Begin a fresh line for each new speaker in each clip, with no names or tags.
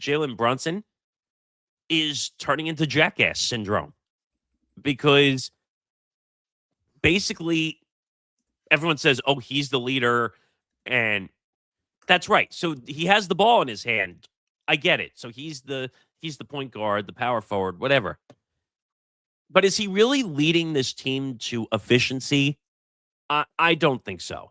Jalen Brunson is turning into jackass syndrome because basically everyone says, oh, he's the leader. And that's right. So he has the ball in his hand. I get it. So he's the point guard, the power forward, whatever. But is he really leading this team to efficiency? I don't think so.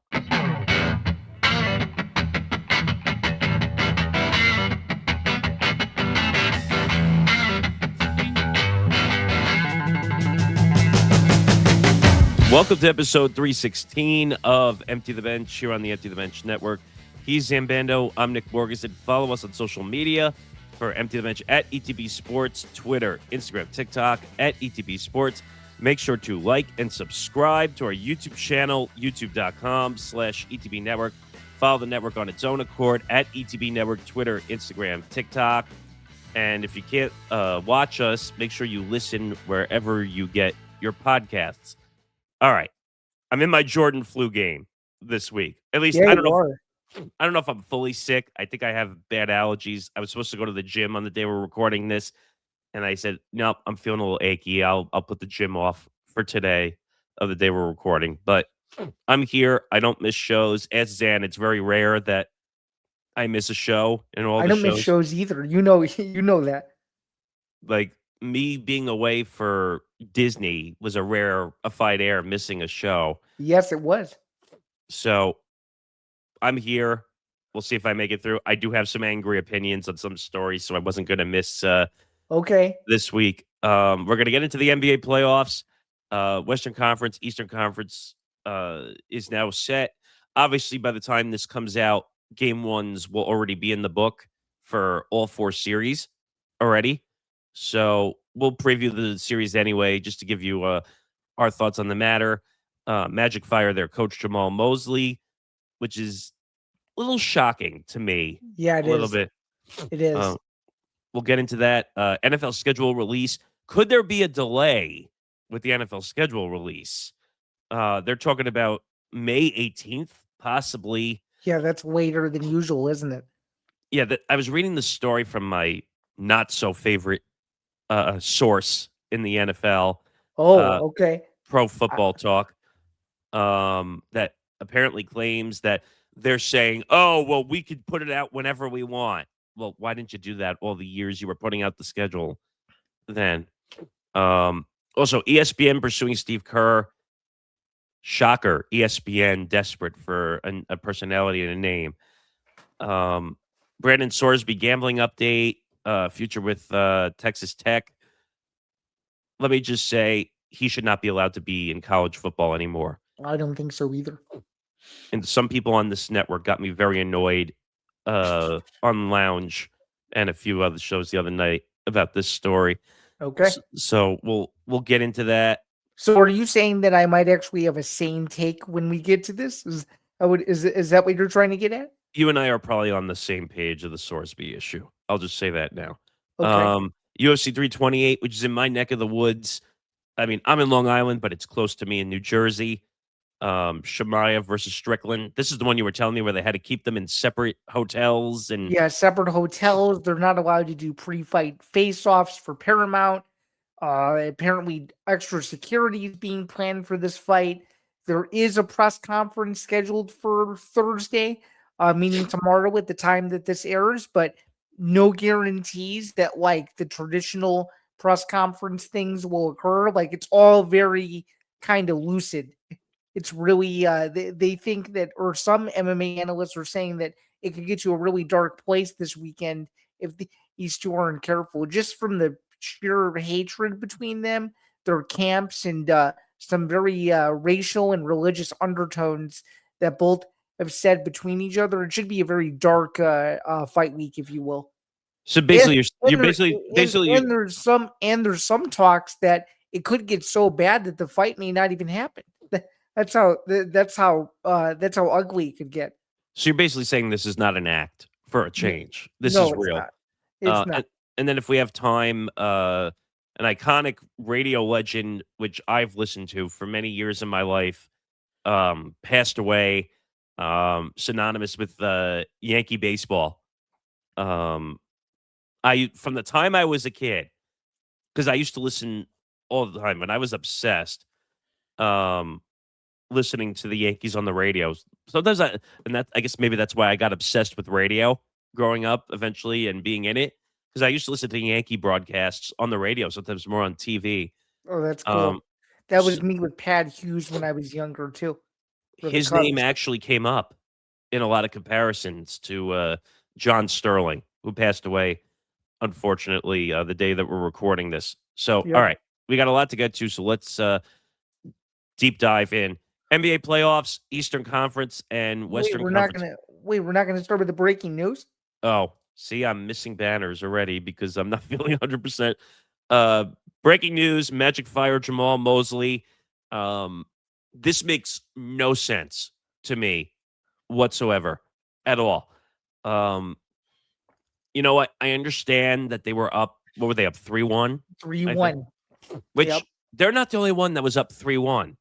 Welcome to episode 316 of Empty the Bench here on the Empty the Bench Network. He's Zain Bando. I'm Nick Morgasen. Follow us on social media for Empty the Bench at ETB Sports, Twitter, Instagram, TikTok at ETB Sports. Make sure to like and subscribe to our YouTube channel, youtube.com/ETB Network. Follow the network on its own accord at ETB Network, Twitter, Instagram, TikTok. And if you can't watch us, make sure you listen wherever you get your podcasts. All right. I'm in my Jordan flu game this week. At least I don't know if I'm fully sick. I think I have bad allergies. I was supposed to go to the gym on the day we're recording this, and I said, "Nope, I'm feeling a little achy. I'll put the gym off for today of the day we're recording." But I'm here. I don't miss shows. As Zan, it's very rare that I miss a show in all the shows.
I don't miss shows either. You know that.
Like me being away for Disney was a rarefied air missing a show.
Yes, it was.
So I'm here. We'll see if I make it through. I do have some angry opinions on some stories, so I wasn't going to miss this week. We're going to get into the NBA playoffs. Western Conference, Eastern Conference is now set. Obviously, by the time this comes out, game ones will already be in the book for all four series already. So we'll preview the series anyway, just to give you our thoughts on the matter. Magic fire their coach Jamahl Mosley, which is a little shocking to me.
Yeah, it is.
A little bit.
It is.
We'll get into that. NFL schedule release. Could there be a delay with the NFL schedule release? They're talking about May 18th, possibly.
Yeah, that's later than usual, isn't it?
Yeah, I was reading the story from my not-so-favorite source in the NFL.
Okay.
Pro Football Talk. That apparently claims that they're saying, oh, well, we could put it out whenever we want. Well, why didn't you do that all the years you were putting out the schedule then? Also, ESPN pursuing Steve Kerr. Shocker. ESPN desperate for a personality and a name. Brandon Sorsby gambling update. Future with Texas Tech. Let me just say, he should not be allowed to be in college football anymore.
I don't think so either.
And some people on this network got me very annoyed on Lounge and a few other shows the other night about this story.
Okay.
So we'll get into that.
So are you saying that I might actually have a sane take when we get to this? Is that what you're trying to get at?
You and I are probably on the same page of the Sorsby issue. I'll just say that now.
Okay.
UFC 328, which is in my neck of the woods. I mean, I'm in Long Island, but it's close to me in New Jersey. Shemaya versus Strickland. This is the one you were telling me where they had to keep them in separate hotels and
separate hotels. They're not allowed to do pre-fight face-offs for Paramount. Apparently, extra security is being planned for this fight. There is a press conference scheduled for Thursday, meaning tomorrow at the time that this airs, but no guarantees that like the traditional press conference things will occur. Like it's all very kind of lucid. It's really they think that, or some MMA analysts are saying that it could get to a really dark place this weekend if these two aren't careful. Just from the sheer hatred between them, their camps, and some very racial and religious undertones that both have said between each other. It should be a very dark fight week, if you will.
So basically,
there's some talks that it could get so bad that the fight may not even happen. That's how ugly it could get.
So you're basically saying this is not an act for a change. This
is
real.
It's not.
And then if we have time, an iconic radio legend, which I've listened to for many years in my life, passed away, synonymous with Yankee baseball. From the time I was a kid, because I used to listen all the time, and I was obsessed. Um, Listening to the Yankees on the radios. Sometimes I guess maybe that's why I got obsessed with radio growing up eventually and being in it, because I used to listen to Yankee broadcasts on the radio, sometimes more on TV.
Oh, that's
Um,
cool. That
s
was me with Pat Hughes when I was younger too, for the
his name
Cubs.
actually came up in a lot of comparisons to, John Sterling, who passed away, unfortunately, the day that we're recording this. So, all
Yep.
right, we got a lot to get to, so let's, deep dive in. NBA playoffs, Eastern Conference, and Western Conference.
We're not gonna start with the breaking news.
Oh, see, I'm missing banners already because I'm not feeling 100%. Uh, Breaking news: Magic fire Jamahl Mosley. Um, this makes no sense to me whatsoever at all. Um, you know what? I understand that they were up. What were they up 3-1?
Three
I think.
one. Yep.
Which they're not the only one that was up 3-1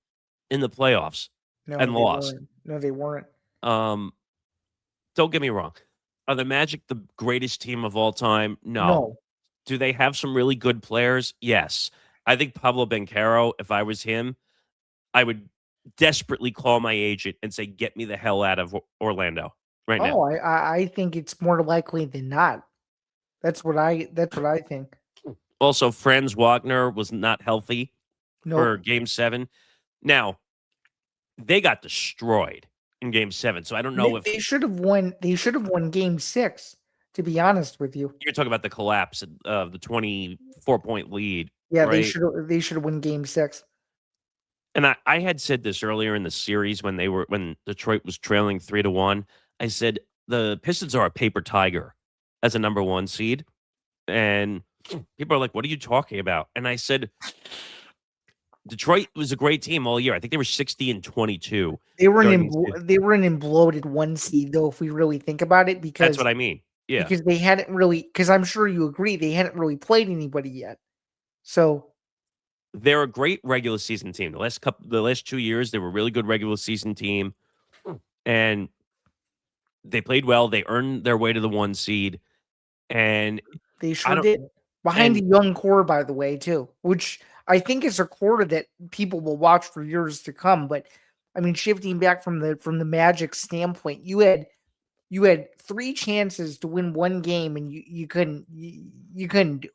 in the playoffs
No,
and
they
lost.
weren't. No, they weren't.
Um, don't get me wrong. Are the Magic the greatest team of all time? No.
No.
Do they have some really good players? Yes. I think Pablo Banchero, if I was him, I would desperately call my agent and say, "Get me the hell out of Orlando right now."
Oh, I think it's more likely than not. That's what I think.
Also, Franz Wagner was not healthy for
Nope.
Game 7. Now, they got destroyed in Game 7, so I don't know if
They should have won. They should have won Game 6. To be honest with you,
you're talking about the collapse of the 24-point lead,
yeah, they
right?
should have. They should have won Game 6.
And I had said this earlier in the series when Detroit was trailing 3-1. I said the Pistons are a paper tiger as a number 1 seed. And people are like, "What are you talking about?" And I said, Detroit was a great team all year. I think they were 60-22 during these two.
They were an imploded 1 seed though, if we really think about it,
That's what I mean. Yeah.
because they hadn't really. Because I'm sure you agree they hadn't really played anybody yet. So
They're a great regular season team. The last 2 years, they were a really good regular season team, and they played well. They earned their way to the 1 seed, and
they
I
sure
don't
did. Behind
and
a young core, by the way, too, which I think is a core that people will watch for years to come. But I mean, shifting back from the Magic standpoint, you had 3 chances to win 1 game, and you couldn't do it.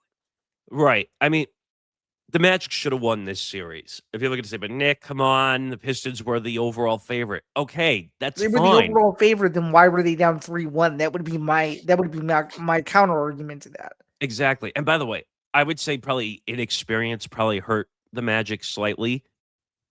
right. I mean, the Magic should have won this series. If you're looking to say, "But Nick, come on, the Pistons were the overall favorite." Okay, that's
They were the
fine.
overall favorite. Then why were they down 3-1? That would be my counter argument to that.
Exactly. And by the way, I would say probably inexperience probably hurt the Magic slightly.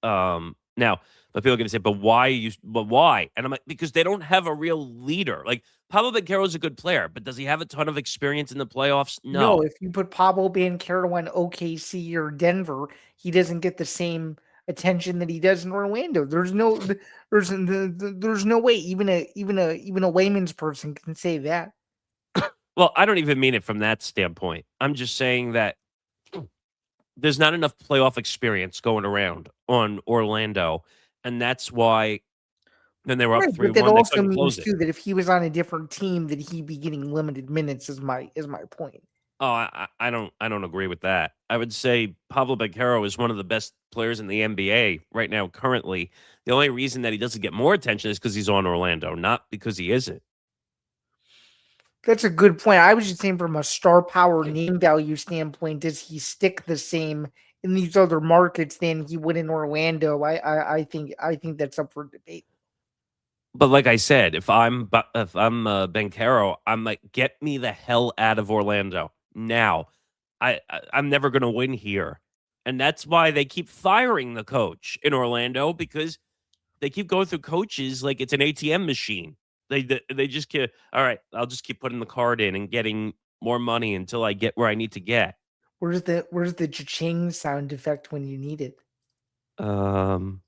Now, but people are gonna say, but why? And I'm like, because they don't have a real leader. Like Pablo Banchero is a good player, but does he have a ton of experience in the playoffs?
No,
No.
if you put Pablo Banchero on OKC or Denver, he doesn't get the same attention that he does in Orlando. There's no way even a layman's person can say that.
Well, I don't even mean it from that standpoint. I'm just saying that there's not enough playoff experience going around on Orlando, and that's why then they were up
Right, but that
3-1, they
also
couldn't
means
close it.
too that if he was on a different team, that he'd be getting limited minutes. Is my point.
Oh, I don't agree with that. I would say Pablo Banchero is one of the best players in the NBA right now currently. The only reason that he doesn't get more attention is because he's on Orlando, not because he isn't.
That's a good point. I was just saying from a star power name value standpoint, does he stick the same in these other markets than he would in Orlando? I think that's up for debate.
But like I said, if I'm Banchero, I'm like, get me the hell out of Orlando now. I'm never gonna win here, and that's why they keep firing the coach in Orlando because they keep going through coaches like it's an ATM machine. They just keep, all right, I'll just keep putting the card in and getting more money until I get where I need to get.
Where's the cha-ching sound effect when you need it?
Um,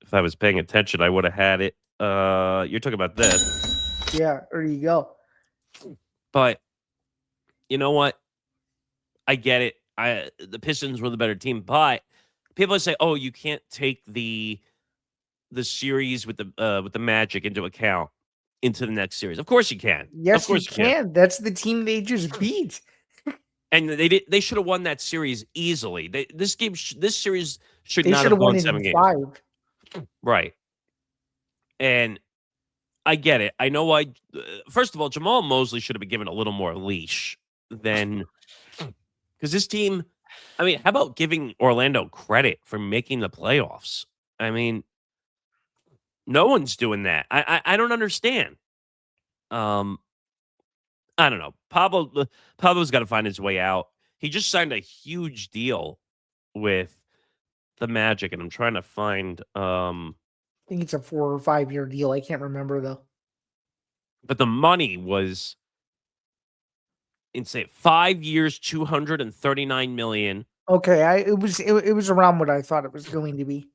if I was paying attention, I would have had it. You're talking about this,
Yeah, there you go.
but you know what? I get it. The Pistons were the better team, but people say, "Oh, you can't take the series with the Magic into account." into the next series. Of course you can.
Yes,
Of course
you can. That's the team they just beat.
And they should have won that series easily. This series should
They
not
should
have
have won
gone
it in
7 games.
5.
Right. And I get it. I know why. First of all, Jamahl Mosley should have been given a little more leash than because this team. I mean, how about giving Orlando credit for making the playoffs? I mean, no one's doing that. I don't understand. I don't know. Pablo's got to find his way out. He just signed a huge deal with the Magic, and I'm trying to find.
I think it's a 4 or 5 year deal. I can't remember though.
But the money was insane. 5 years, 239 million,
Okay, it was around what I thought it was going to be.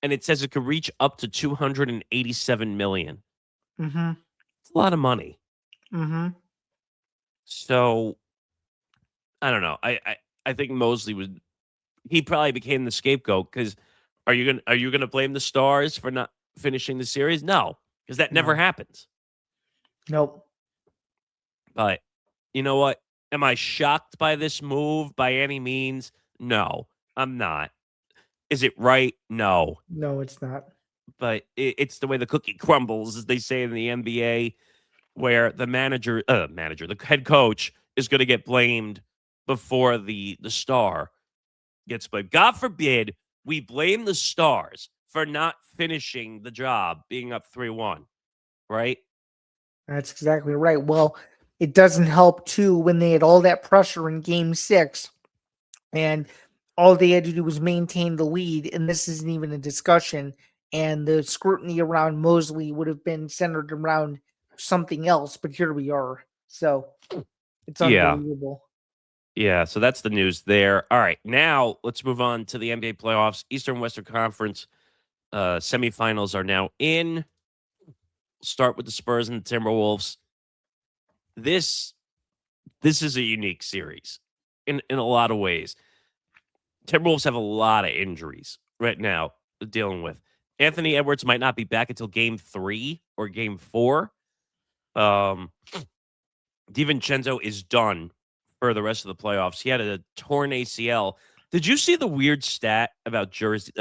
and it says it could reach up to 287 million.
Mm-hmm.
It's a lot of money.
Mm-hmm.
So I don't know. I think Mosley was he probably became the scapegoat because are you gonna blame the Stars for not finishing the series? No, because that never
No.
happens.
Nope.
But you know what? Am I shocked by this move by any means? No, I'm not. Is it right? No.
No, it's not.
But it's the way the cookie crumbles, as they say in the NBA, where the the head coach is going to get blamed before the star gets blamed. God forbid we blame the Stars for not finishing the job, being up 3-1, right?
That's exactly right. Well, it doesn't help too when they had all that pressure in game 6 and all they had to do was maintain the lead, and this isn't even a discussion, and the scrutiny around Mosley would have been centered around something else, but here we are. So it's
Yeah.
unbelievable.
Yeah, so that's the news there. All right, now let's move on to the NBA playoffs. Eastern Western Conference semifinals are now in. Start with the Spurs and the Timberwolves. This is a unique series in a lot of ways. Timberwolves have a lot of injuries right now dealing with. Anthony Edwards might not be back until game 3 or game 4. DiVincenzo is done for the rest of the playoffs. He had a torn ACL. Did you see the weird stat about jersey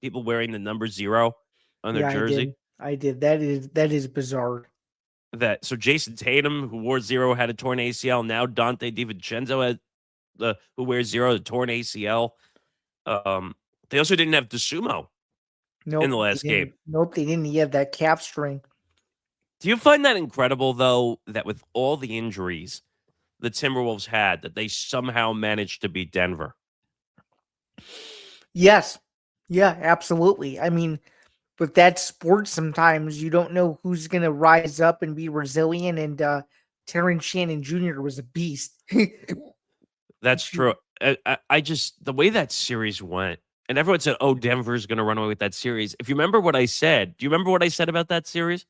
people wearing the number 0 on their
Yeah,
jersey?
I did. That is bizarre.
So Jason Tatum, who wore 0, had a torn ACL. Now Dante DiVincenzo had who wears 0, the torn ACL. They also didn't have DeSumo in the last game.
Nope, they didn't. He had that calf string.
Do you find that incredible, though, that with all the injuries the Timberwolves had, that they somehow managed to beat Denver?
Yes. Yeah, absolutely. I mean, but that's sports sometimes. You don't know who's going to rise up and be resilient, and Terrence Shannon Jr. was a beast.
That's true. I just, the way that series went, and everyone said, oh, Denver's going to run away with that series. If you remember what I said, do you remember what I said about that series?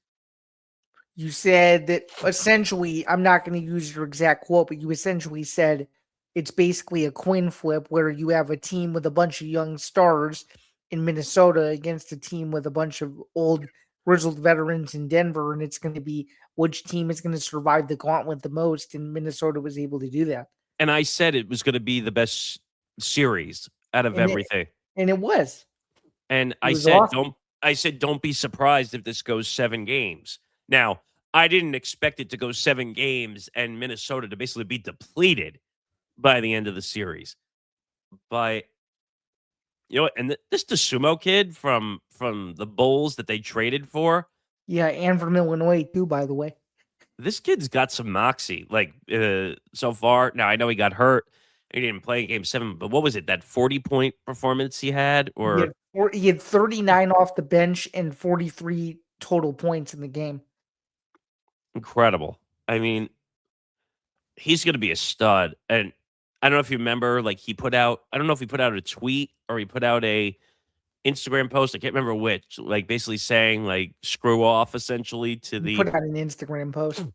You said that essentially, I'm not going to use your exact quote, but you essentially said it's basically a coin flip where you have a team with a bunch of young stars in Minnesota against a team with a bunch of old grizzled veterans in Denver, and it's going to be which team is going to survive the gauntlet the most, and Minnesota was able to do that.
And I said it was going to be the best series out of everything.
And it was.
And
I said, awesome.
Don't be surprised if this goes 7 games. Now, I didn't expect it to go 7 games and Minnesota to basically be depleted by the end of the series. But you know what? And this DeSumo kid from the Bulls that they traded for.
Yeah, and from Illinois too, by the way.
This kid's got some moxie, like so far. Now I know he got hurt. He didn't play in game 7, but what was it? That 40-point performance he had? Or
he had 39 off the bench and 43 total points in the game.
Incredible. I mean, he's going to be a stud. And I don't know if you remember, like I don't know if he put out a tweet or he put out a Instagram post. I can't remember which, like basically saying like screw off essentially to
He put out an Instagram post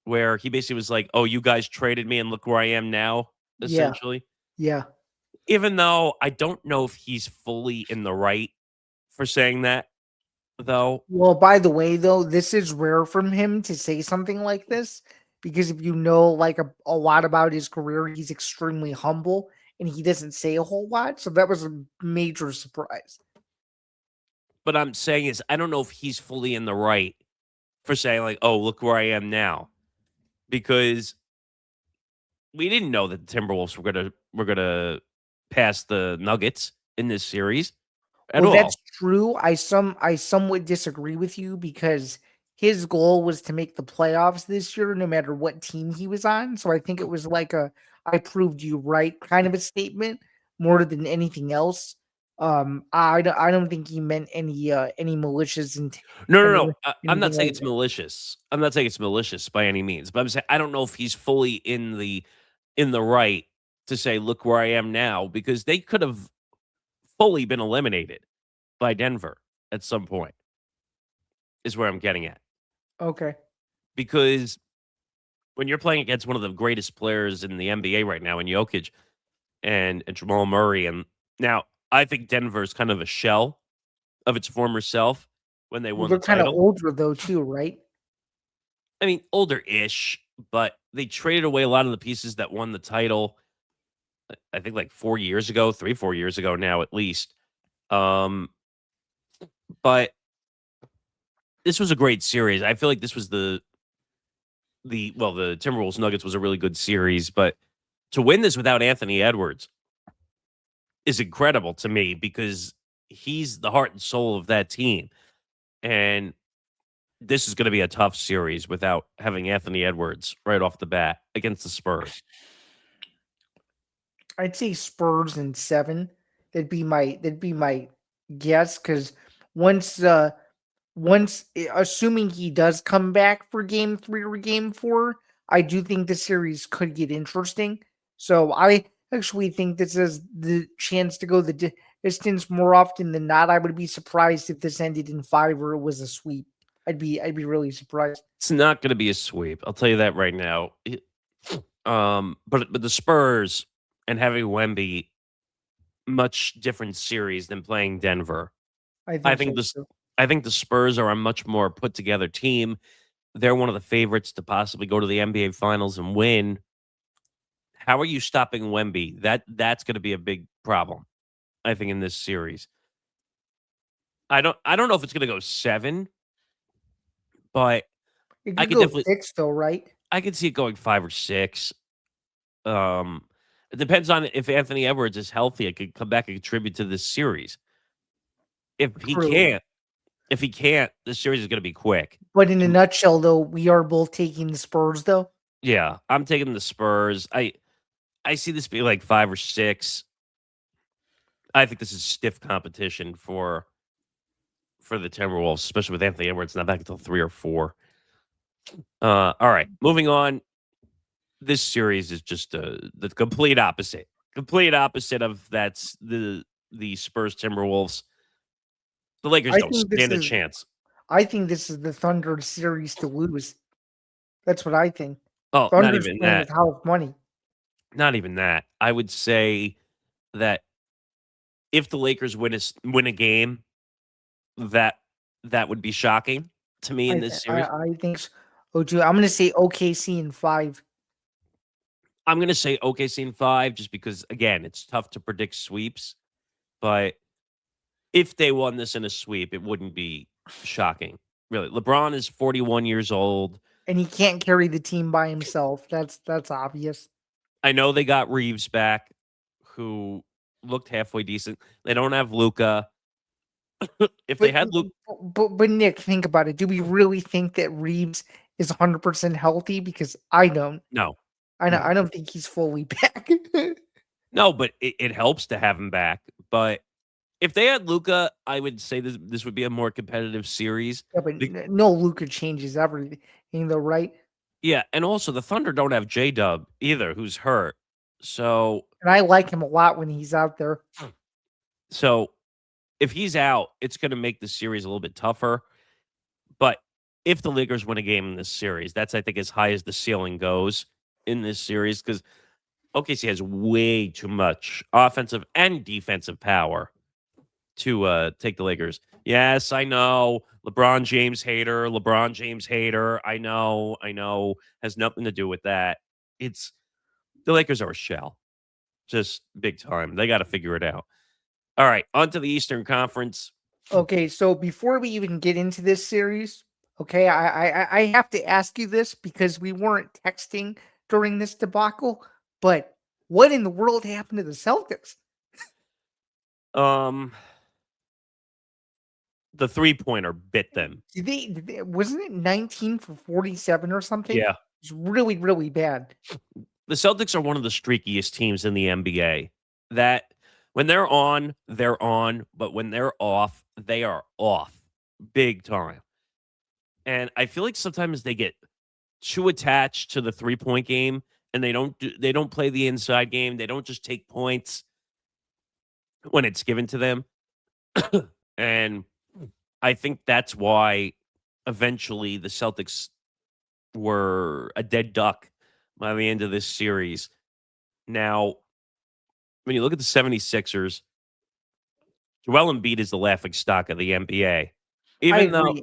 where he basically was like, oh, you guys traded me and look where I am now, essentially.
Yeah.
Even though I don't know if he's fully in the right for saying that. though.
Well, by the way, though, this is rare from him to say something like this because if you know like a lot about his career, he's extremely humble and he doesn't say a whole lot. So that was a major surprise.
But I'm saying is, I don't know if he's fully in the right for saying like, "Oh, look where I am now," because we didn't know that the Timberwolves were gonna pass the Nuggets in this series at
Well, that's
all.
true. I somewhat disagree with you because his goal was to make the playoffs this year, no matter what team he was on. So I think it was like a "I proved you right" kind of a statement more than anything else. I don't think he meant any malicious intent
No, no, no.
or
I'm not
anything
saying
like
it's
that.
malicious. I'm not saying it's malicious by any means, but I'm saying I don't know if he's fully in the right to say, "Look where I am now," because they could have fully been eliminated by Denver at some point. Is where I'm getting at
Okay.
because when you're playing against one of the greatest players in the NBA right now, in Jokic and Jamal Murray, and now I think Denver's kind of a shell of its former self when they
Well,
won the
they're kind of
title.
older though too, right?
I mean, older-ish, but they traded away a lot of the pieces that won the title. I think like 4 years ago, 3, 4 years ago now at least. Um, but this was a great series. I feel like this was the Timberwolves Nuggets was a really good series, but to win this without Anthony Edwards is incredible to me because he's the heart and soul of that team. And this is going to be a tough series without having Anthony Edwards right off the bat against the Spurs.
I'd say Spurs in 7. That'd be my guess because once assuming he does come back for game 3 or game 4, I do think the series could get interesting. So I actually think this is the chance to go the distance more often than not. I would be surprised if this ended in 5 or it was a sweep. I'd be really surprised.
It's not going to be a sweep. I'll tell you that right now. But the Spurs and having Wemby, much different series than playing Denver.
I
I
think
think
so
this.
too.
I think the Spurs are a much more put together team. They're one of the favorites to possibly go to the NBA Finals and win. How are you stopping Wemby? That's going to be a big problem, I think, in this series. I don't know if it's going to go 7, but
It
I
could
could
go
definitely
6 though, right?
I could see it going 5 or 6. Um, it depends on if Anthony Edwards is healthy. It could come back and contribute to this series. If he
True.
can't, if he can't, the series is going to be quick.
But in a nutshell, though, we are both taking the Spurs, though.
Yeah, I'm taking the Spurs. I see this being like 5 or 6. I think this is stiff competition for the Timberwolves, especially with Anthony Edwards not back until 3 or 4. All right, moving on. This series is just the complete opposite. Complete opposite of that's the Spurs Timberwolves. The Lakers
I
don't
think this
stand a
is
chance.
I think this is the Thunder series to lose. That's what I think.
Oh, not
Thunder's
even
playing
that.
with house money.
Not even that. I would say that if the Lakers win a game, that that would be shocking to me in this series.
I think so. Oh, too. I'm gonna say OKC in 5.
I'm going to say OKC in 5 just because again, it's tough to predict sweeps, but if they won this in a sweep, it wouldn't be shocking. Really. LeBron is 41 years old.
And he can't carry the team by himself. That's obvious.
I know they got Reeves back who looked halfway decent. They don't have Luca. If they
But
had Luca,
but Nick, think about it. Do we really think that Reeves is 100% healthy? Because I don't.
no.
I don't think he's fully back.
No, but it helps to have him back. But if they had Luca, I would say this would be a more competitive series.
Yeah, but
Be-
no Luca changes everything, though, right?
yeah, and also the Thunder don't have J Dub either, who's hurt. So
And I like him a lot when he's out there.
so if he's out, it's going to make the series a little bit tougher. But if the Lakers win a game in this series, that's I think as high as the ceiling goes in this series because OKC has way too much offensive and defensive power to take the Lakers Yes, I know. LeBron James hater, LeBron James hater. I know. Has nothing to do with that. It's the Lakers are a shell. Just big time. They got to figure it out. All right, on to the Eastern Conference.
Okay, so before we even get into this series, okay, I have to ask you this because we weren't texting during this debacle, but what in the world happened to the Celtics?
Um, the 3-pointer bit them.
Wasn't it 19 for 47 or something?
Yeah.
It's really, really bad.
The Celtics are one of the streakiest teams in the NBA. That when they're on, but when they're off, they are off big time. And I feel like sometimes they get too attached to the 3-point game and they don't play the inside game. They don't just take points when it's given to them. And I think that's why eventually the Celtics were a dead duck by the end of this series. Now, when you look at the 76ers, Joel Embiid is the laughing stock of the NBA.
I
Even though
agree.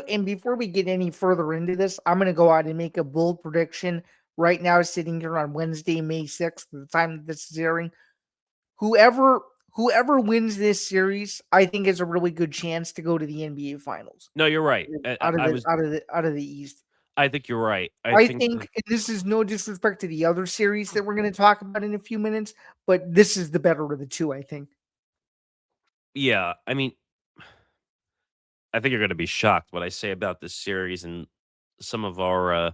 And before we get any further into this, I'm gonna go out and make a bold prediction right now, sitting here on Wednesday, May 6th, the time that this is airing. Whoever whoever wins this series, I think is a really good chance to go to the NBA finals
no, you're right.
out of the East.
I think you're right. I
I
think
think and this is no disrespect to the other series that we're going to talk about in a few minutes, but this is the better of the two, I think.
yeah, I mean, I think you're going to be shocked what I say about this series, and some of our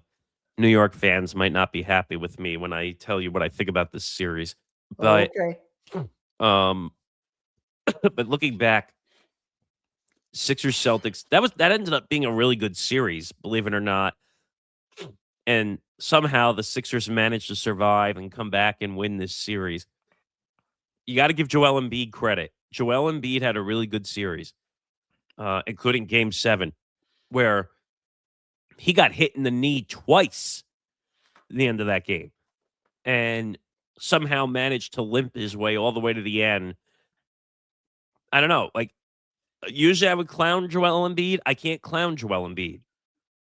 New York fans might not be happy with me when I tell you what I think about this series.
Oh,
But
okay.
um, but looking back, Sixers Celtics that ended up being a really good series, believe it or not. And somehow the Sixers managed to survive and come back and win this series. You got to give Joel Embiid credit. Joel Embiid had a really good series, including Game 7, where he got hit in the knee twice at the end of that game and somehow managed to limp his way all the way to the end. I don't know. Like, usually I would clown Joel Embiid. I can't clown Joel Embiid.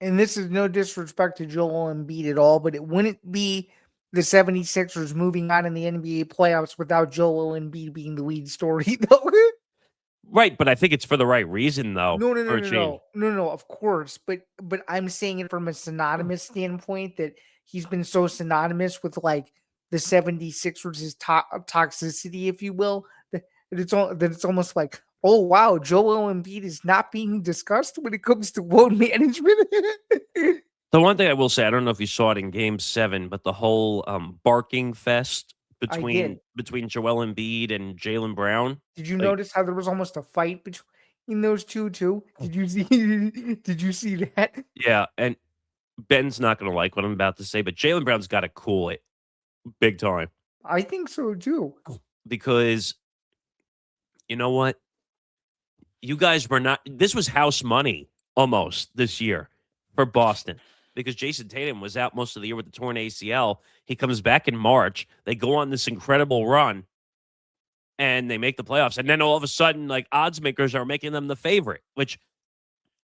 And this is no disrespect to Joel Embiid at all, but it wouldn't be the 76ers moving on in the NBA playoffs without Joel Embiid being the lead story, though.
Right, but I think it's for the right reason, though,
No, no,
for
no,
a
no,
change.
no, no, no. Of course, but I'm saying it from a synonymous standpoint that he's been so synonymous with like the 76ers' toxicity, if you will, that it's almost like, oh wow, Joel Embiid is not being discussed when it comes to load management.
The one thing I will say, I don't know if you saw it in Game 7, but the whole barking fest
I did.
between Joel Embiid and Jalen Brown.
Did you
Like,
notice how there was almost a fight between those two too? Did you see? Did you see that?
yeah, and Ben's not going to like what I'm about to say, but Jalen Brown's got to cool it big time
I think so too.
because you know what? You guys were not. This was house money almost this year for Boston because Jason Tatum was out most of the year with the torn ACL. He comes back in March. They go on this incredible run and they make the playoffs. And then all of a sudden, like odds makers are making them the favorite, which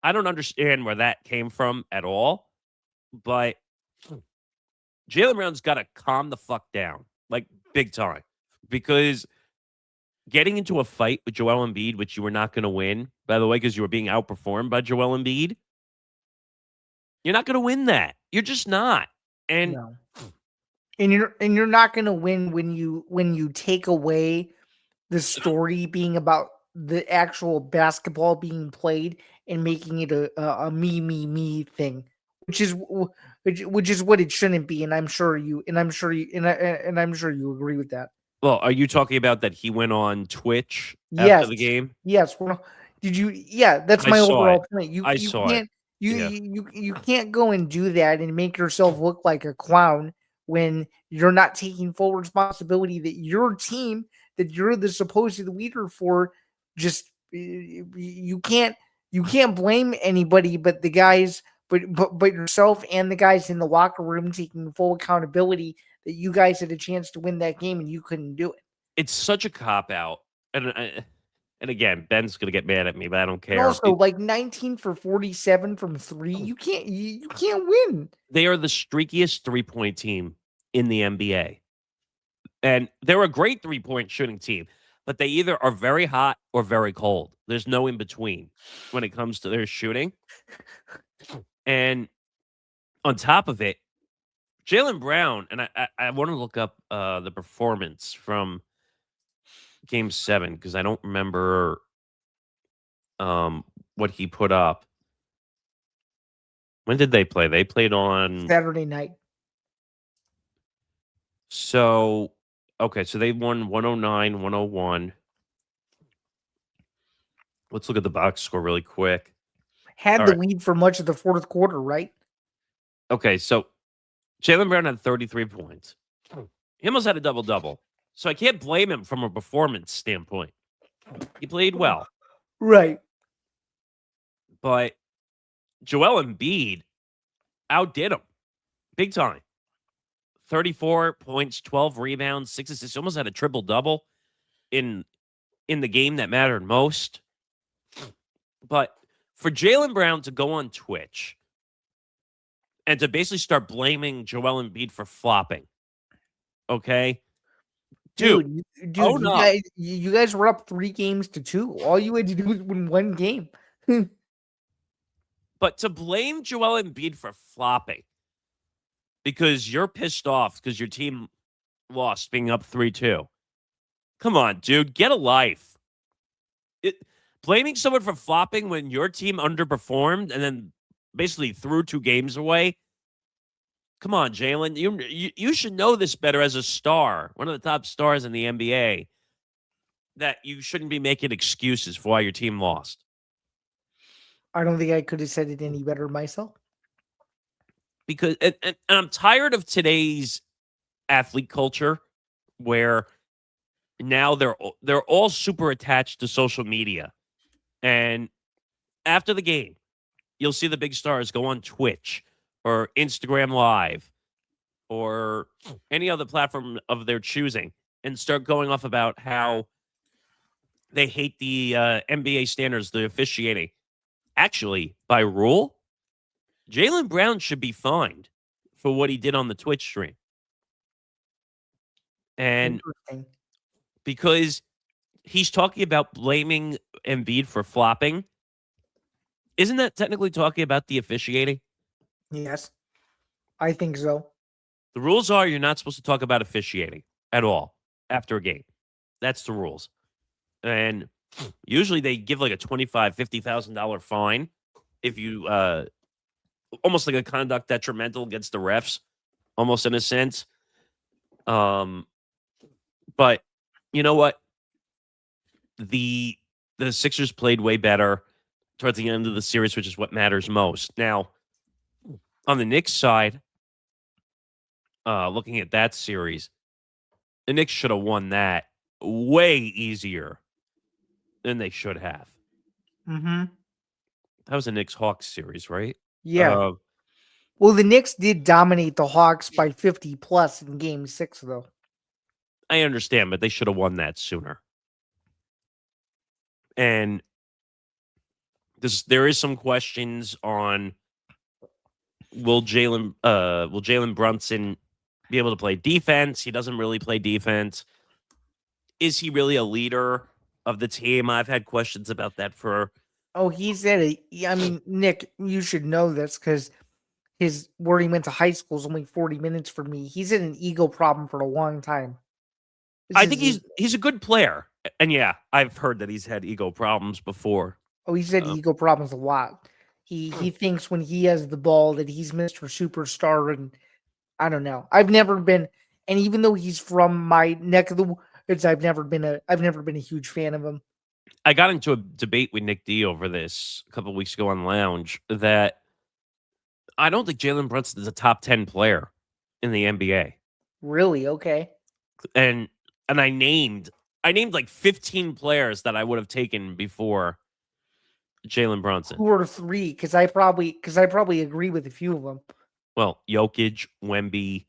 I don't understand where that came from at all. But Jalen Brown's got to calm the fuck down, like big time, because getting into a fight with Joel Embiid, which you were not going to win, by the way, because you were being outperformed by Joel Embiid, you're not going to win that. You're just not. And
No. And you're not going to win when you take away the story being about the actual basketball being played and making it a me thing, which is which is what it shouldn't be. And I'm sure you agree with that.
well, are you talking about that he went on Twitch after
Yes.
the game?
Yes. Well, did you? Yeah, that's
I
my
saw it.
overall point. You
I
you
saw it.
can't you
Yeah.
you you you can't go and do that and make yourself look like a clown when you're not taking full responsibility that your team that you're the supposed leader for just you can't blame anybody but the guys but yourself and the guys in the locker room taking full accountability that you guys had a chance to win that game and you couldn't do it.
It's such a cop out. And And again, Ben's going to get mad at me, but I don't
And
care.
also, like 19 for 47 from three, you can't win.
They are the streakiest 3-point team in the NBA. And they're a great 3-point shooting team, but they either are very hot or very cold. There's no in between when it comes to their shooting. And on top of it, Jaylen Brown, and I want to look up the performance from Game 7 because I don't remember what he put up. When did they play? They played on
Saturday night.
So, okay, so they won 109-101. Let's look at the box score really quick.
Had
All
the
right.
lead for much of the fourth quarter, right?
Okay, so Jaylen Brown had 33 points. He almost had a double-double. So I can't blame him from a performance standpoint. He played well.
Right.
But Joel Embiid outdid him big time. 34 points, 12 rebounds, 6 assists. Almost had a triple-double in the game that mattered most. But for Jaylen Brown to go on Twitch and to basically start blaming Joel Embiid for flopping, okay? Dude, own up.
You guys were up 3 games to 2. All you had to do was win 1 game.
But to blame Joel Embiid for flopping because you're pissed off because your team lost being up 3-2. Come on, dude, get a life. Blaming someone for flopping when your team underperformed and then basically threw 2 games away. Come on, Jaylen. You should know this better as a star, one of the top stars in the NBA, that you shouldn't be making excuses for why your team lost.
I don't think I could have said it any better myself.
Because and I'm tired of today's athlete culture where now they're all super attached to social media. And after the game, you'll see the big stars go on Twitch or Instagram Live or any other platform of their choosing and start going off about how they hate the NBA standards, the officiating. Actually, by rule, Jaylen Brown should be fined for what he did on the Twitch stream. And because he's talking about blaming Embiid for flopping, isn't that technically talking about the officiating?
Yes, I think so.
The rules are you're not supposed to talk about officiating at all after a game. That's the rules. And usually they give like a $25,000, $50,000 fine if you almost like a conduct detrimental against the refs, almost in a sense. But you know what? The Sixers played way better towards the end of the series, which is what matters most. Now, on the Knicks side, looking at that series, the Knicks should have won that way easier than they should have.
Mm-hmm.
That was a Knicks-Hawks series, right?
Yeah. Well, the Knicks did dominate the Hawks by 50 plus in Game 6, though.
I understand, but they should have won that sooner. And there is some questions on will Jalen Brunson be able to play defense? He doesn't really play defense. Is he really a leader of the team? I've had questions about that for.
Oh, he's at a. I mean, Nick, you should know this because where he went to high school is only 40 minutes for me. He's had an ego problem for a long time.
I think he's a good player. And yeah, I've heard that he's had ego problems before.
Oh, he's had ego problems a lot. He thinks when he has the ball that he's Mr. Superstar, and I don't know. I've never been, and even though he's from my neck of the woods, I've never been a huge fan of him.
I got into a debate with Nick D over this a couple of weeks ago on Lounge that I don't think Jalen Brunson is a top 10 player in the NBA.
Really? Okay.
And I named like 15 players that I would have taken before Jalen Brunson.
Who are 3? Because I probably agree with a few of them.
Well, Jokic, Wemby,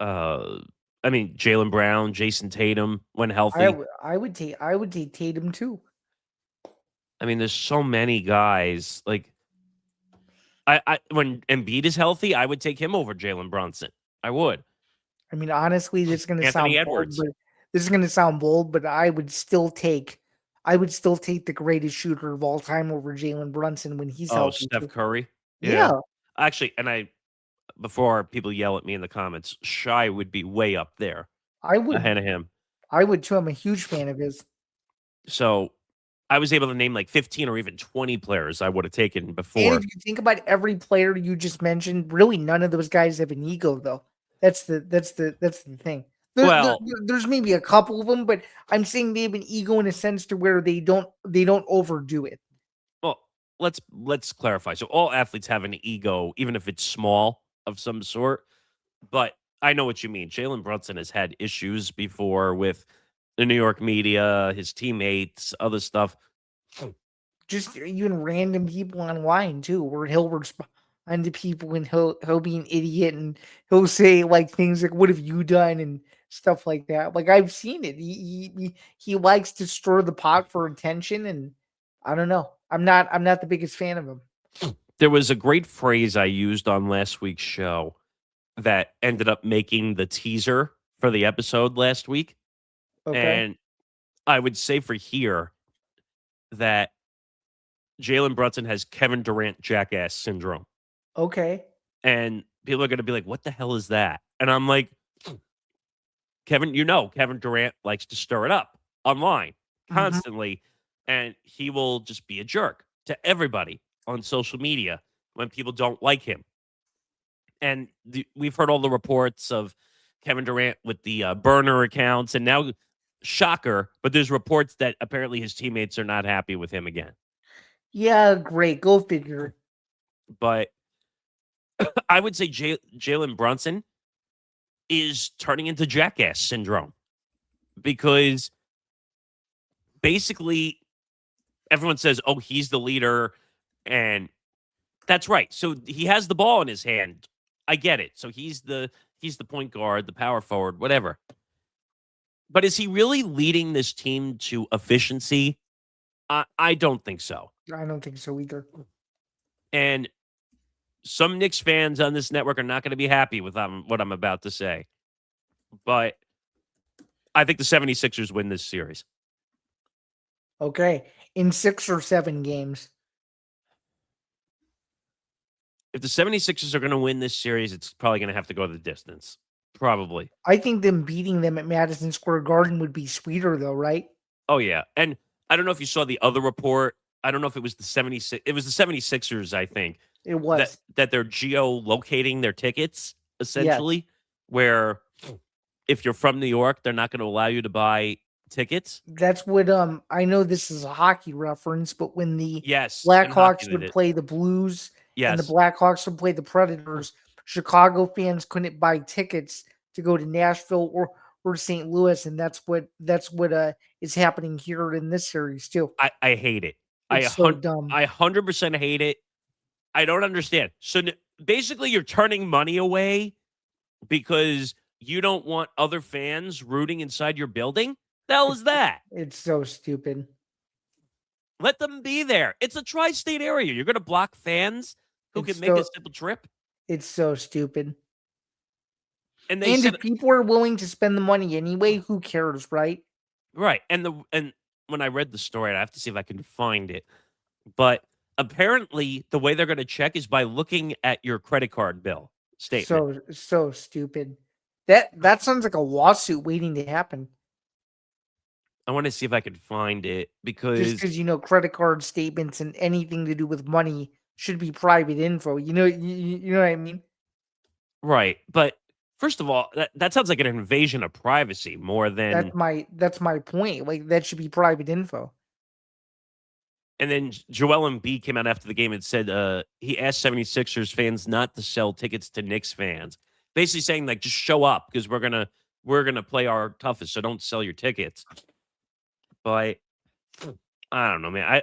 Jalen Brown, Jason Tatum when healthy.
I would take Tatum too.
I mean, there's so many guys. Like, I when Embiid is healthy, I would take him over Jalen Brunson. I would.
I mean, honestly, this is going to
Anthony
sound bold,
Edwards.
but I would still take the greatest shooter of all time over Jalen Brunson when he's
Oh,
healthy
Steph
too.
Curry. Yeah.
Yeah,
Actually, before people yell at me in the comments, Shy would be way up there
I would.
ahead of him.
I would too. I'm a huge fan of his.
So I was able to name like 15 or even 20 players I would have taken
And if
before.
you think about every player you just mentioned, really none of those guys have an ego, though. That's the thing.
Well,
There's maybe a couple of them, but I'm saying they have an ego in a sense to where they don't overdo it.
well, let's clarify. So all athletes have an ego, even if it's small of some sort. But I know what you mean. Jalen Brunson has had issues before with the New York media, his teammates, other stuff.
Just even random people online too, where he'll respond to people and he'll be an idiot and he'll say like things like "What have you done?" and stuff like that. Like I've seen it. He likes to stir the pot for attention, and I don't know. I'm not the biggest fan of him.
There was a great phrase I used on last week's show that ended up making the teaser for the episode last week.
Okay,
And I would say for here that Jalen Brunson has Kevin Durant jackass syndrome.
okay.
And people are going to be like, what the hell is that? And I'm like, Kevin Durant likes to stir it up online
Mhm.
constantly. And he will just be a jerk to everybody on social media when people don't like him. And we've heard all the reports of Kevin Durant with the burner accounts. And now, shocker, but there's reports that apparently his teammates are not happy with him again.
Yeah, great. Go figure.
But I would say Jalen Brunson is turning into jackass syndrome because basically everyone says, "Oh, he's the leader," and that's right. So he has the ball in his hand. I get it. So he's the point guard, the power forward, whatever. But is he really leading this team to efficiency? I don't think so.
I don't think so either.
And some Knicks fans on this network are not going to be happy with what I'm about to say. But I think the 76ers win this series.
Okay, in 6 or 7 games.
If the 76ers are going to win this series, it's probably going to have to go the distance. Probably.
I think them beating them at Madison Square Garden would be sweeter, though, right?
Oh, yeah. And I don't know if you saw the other report. I don't know if it was the 76. It was the 76ers, I think,
It
that,
was.
that they're geolocating their tickets,
Yes.
essentially, where if you're from New York, they're not going to allow you to buy tickets.
That's what I know this is a hockey reference, but when the
Yes. And hockey
Blackhawks
did
would
it.
play the Blues and the
Yes.
Blackhawks would play the Predators, Chicago fans couldn't buy tickets to go to Nashville or St. Louis, and that's what is happening here in this series too.
I hate it.
It's so dumb.
I 100% hate it. I don't understand. So basically, you're turning money away because you don't want other fans rooting inside your building? The hell is that?
It's so stupid.
Let them be there. It's a tri-state area. You're going to block fans who
It's
can make a
so
simple trip?
it's so stupid.
And they
And
said
if people are willing to spend the money anyway, who cares, right?
right. And when I read the story, I have to see if I can find it. But apparently, the way they're going to check is by looking at your credit card bill statement.
So stupid. That sounds like a lawsuit waiting to happen.
I want to see if I can find it
Just
because
because credit card statements and anything to do with money should be private info. You know what I mean?
right. But first of all, that sounds like an invasion of privacy more than.
That's my point. Like that should be private info.
And then Joel Embiid came out after the game and said he asked 76ers fans not to sell tickets to Knicks fans, basically saying like just show up because we're gonna play our toughest, so don't sell your tickets. But I don't know, man.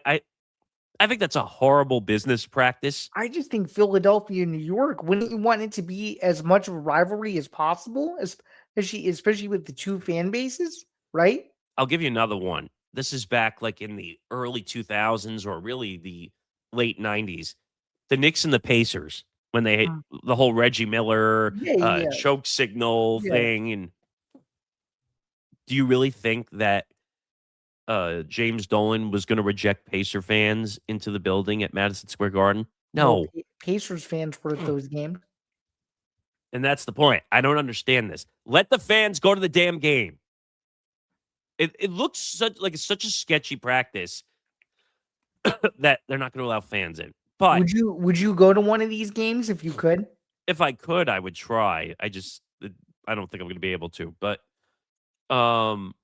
I think that's a horrible business practice.
I just think Philadelphia and New York wouldn't you want it to be as much of a rivalry as possible, especially with the two fan bases, right?
I'll give you another one. this is back like in the early 2000s or really the late 90s. The Knicks and the Pacers when they hit
Mm.
the whole Reggie Miller
Yeah, yeah,
choke signal
yeah.
thing. And do you really think that James Dolan was going to reject Pacer fans into the building at Madison Square Garden?
No,
No.
Pacers fans were at those games.
And that's the point. I don't understand this. Let the fans go to the damn game. It looks like it's such a sketchy practice that they're not going to allow fans in. But
Would you go to one of these games if you could?
if I could, I would try. I don't think I'm going to be able to. Um,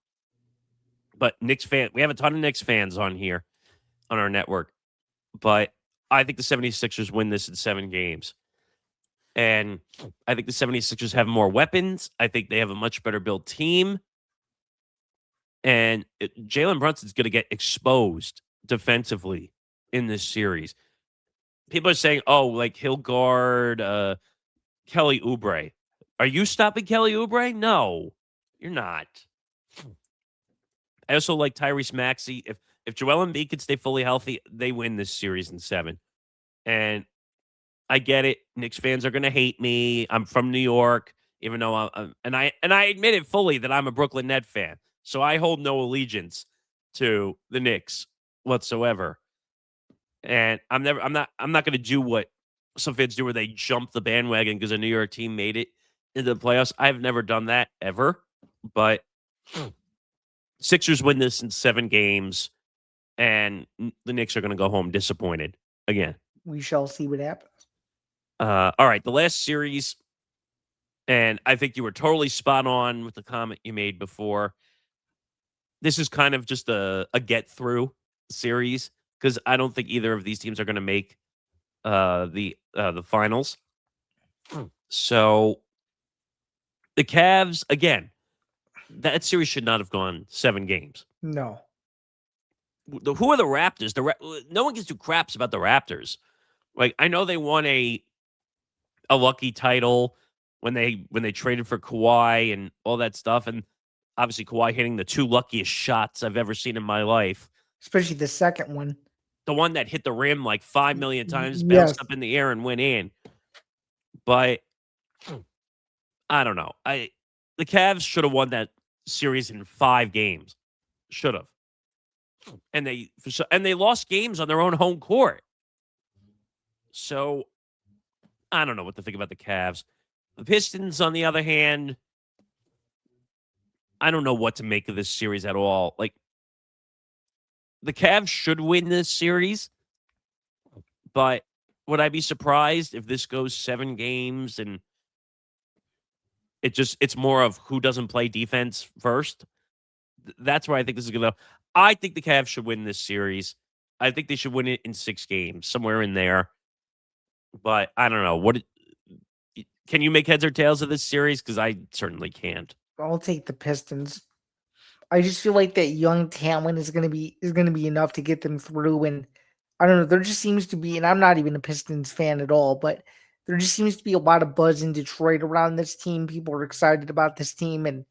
but Knicks fan, we have a ton of Knicks fans on here on our network. But I think the 76ers win this in 7 games. And I think the 76ers have more weapons. I think they have a much better built team. And Jalen Brunson's going to get exposed defensively in this series. People are saying, oh, like he'll guard Kelly Oubre. Are you stopping Kelly Oubre? No, you're not. I also like Tyrese Maxey. If Joel Embiid could stay fully healthy, they win this series in 7. And I get it. Knicks fans are going to hate me. I'm from New York, even though I admit it fully that I'm a Brooklyn Net fan. So I hold no allegiance to the Knicks whatsoever. And I'm not going to do what some fans do where they jump the bandwagon because a New York team made it into the playoffs. I've never done that ever. But Sixers win this in 7 games, and the Knicks are going to go home disappointed again.
We shall see what happens.
All right, the last series, and I think you were totally spot on with the comment you made before. This is kind of just a get through series because I don't think either of these teams are going to make the finals. So the Cavs again. That series should not have gone 7 games.
No.
Who are the Raptors? No one gives two craps about the Raptors. Like I know they won a lucky title when they traded for Kawhi and all that stuff, and obviously Kawhi hitting the 2 luckiest shots I've ever seen in my life.
Especially the second one.
The one that hit the rim like 5 million times,
Yes.
bounced up in the air and went in. But I don't know. The Cavs should have won that series in 5 games. Should have. And they lost games on their own home court. So I don't know what to think about the Cavs. The Pistons, on the other hand, I don't know what to make of this series at all. Like the Cavs should win this series, but would I be surprised if this goes 7 games and it's more of who doesn't play defense first? That's where I think this is going to go. I think the Cavs should win this series. I think they should win it in 6 games, somewhere in there. But I don't know. Can you make heads or tails of this series? Because I certainly can't.
I'll take the Pistons. I just feel like that young talent is gonna be enough to get them through. And I don't know. There just seems to be, and I'm not even a Pistons fan at all, but there just seems to be a lot of buzz in Detroit around this team. People are excited about this team, and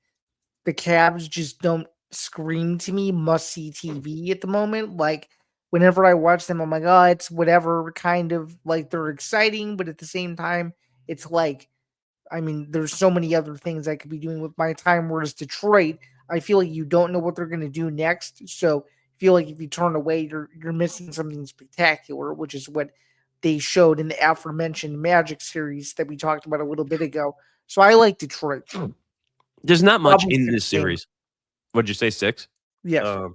the Cavs just don't scream to me must-see TV at the moment. Like, whenever I watch them, I'm like, oh, it's whatever, kind of like they're exciting, but at the same time, it's like, I mean, there's so many other things I could be doing with my time. Whereas Detroit, I feel like you don't know what they're going to do next. So I feel like if you turn away, you're missing something spectacular, which is what they showed in the aforementioned Magic series that we talked about a little bit ago. So I like Detroit.
There's not much
Probably
in this
16.
series. What'd you say, 6?
Yes.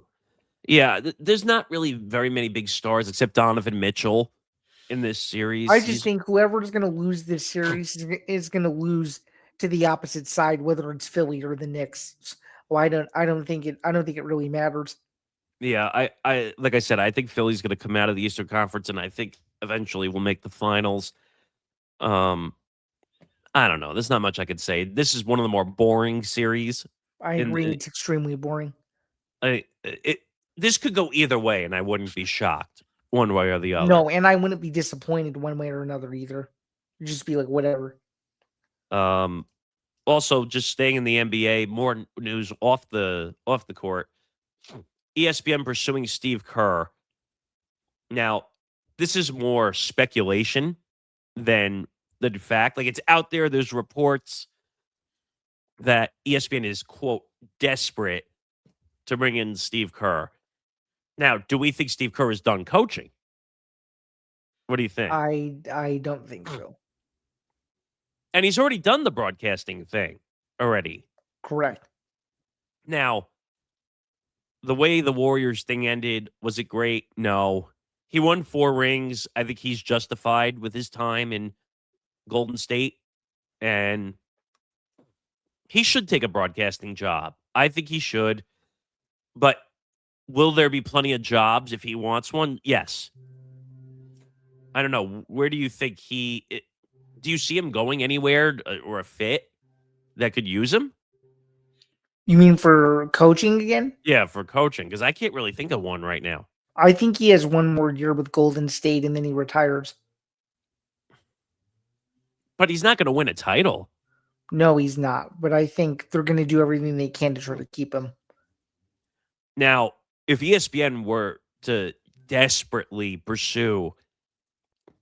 Yeah, there's not really very many big stars except Donovan Mitchell in this series.
I just think whoever is going to lose this series is going to lose to the opposite side, whether it's Philly or the Knicks. Well, I don't think it really matters.
Yeah, I like I said, I think Philly's going to come out of the Eastern Conference, and I think eventually will make the finals. I don't know. There's not much I could say. This is one of the more boring series.
I agree. It's extremely boring.
This could go either way, and I wouldn't be shocked one way or the other.
No, and I wouldn't be disappointed one way or another either. It'd just be like whatever.
Also, just staying in the NBA, more news off the court. ESPN pursuing Steve Kerr. Now, this is more speculation than the fact. Like, it's out there. There's reports that ESPN is, quote, desperate to bring in Steve Kerr. Now, do we think Steve Kerr is done coaching? What do you think?
I don't think so.
And he's already done the broadcasting thing already.
Correct.
Now, the way the Warriors thing ended, was it great? No. He won 4 rings. I think he's justified with his time in Golden State. And he should take a broadcasting job. I think he should. But will there be plenty of jobs if he wants one? Yes. I don't know. Where do you think do you see him going anywhere or a fit that could use him?
You mean for coaching again?
Yeah, for coaching, because I can't really think of one right now.
I think he has one more year with Golden State and then he retires.
But he's not going to win a title.
No, he's not. But I think they're going to do everything they can to try to keep him.
Now, if ESPN were to desperately pursue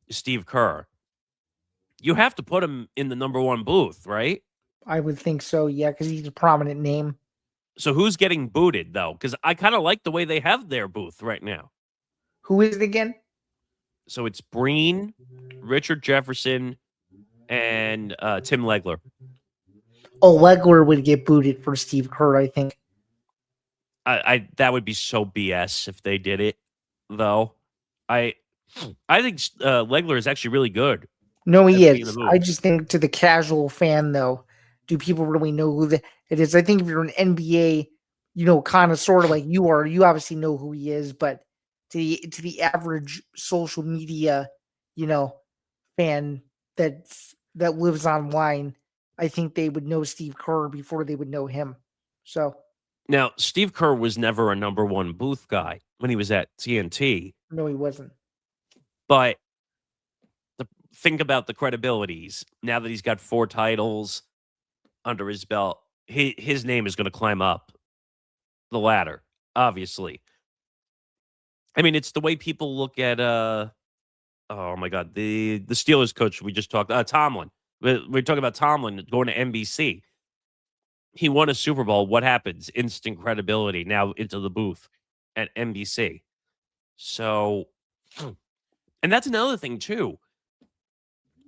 Steve Kerr, you have to put him in the number 1 booth, right?
I would think so, yeah, because he's a prominent name.
So who's getting booted, though? Because I kind of like the way they have their booth right now.
Who is it again?
So it's Breen, Richard Jefferson, and Tim Legler.
Oh, Legler would get booted for Steve Kerr, I think.
I that would be so BS if they did it, though. I think Legler is actually really good.
No, he is. I just think to the casual fan, though, do people really know who it is? I think if you're an NBA, kind of sort of like you are, you obviously know who he is, but to the average social media, fan that lives online, I think they would know Steve Kerr before they would know him. So
now, Steve Kerr was never a number 1 booth guy when he was at TNT.
No, he wasn't.
But think about the credibilities. Now that he's got 4 titles under his belt, his name is going to climb up the ladder, obviously. I mean, it's the way people look at, oh my God, the Steelers coach we just talked, Tomlin. We're talking about Tomlin going to NBC. He won a Super Bowl. What happens? Instant credibility now into the booth at NBC. So, and that's another thing, too.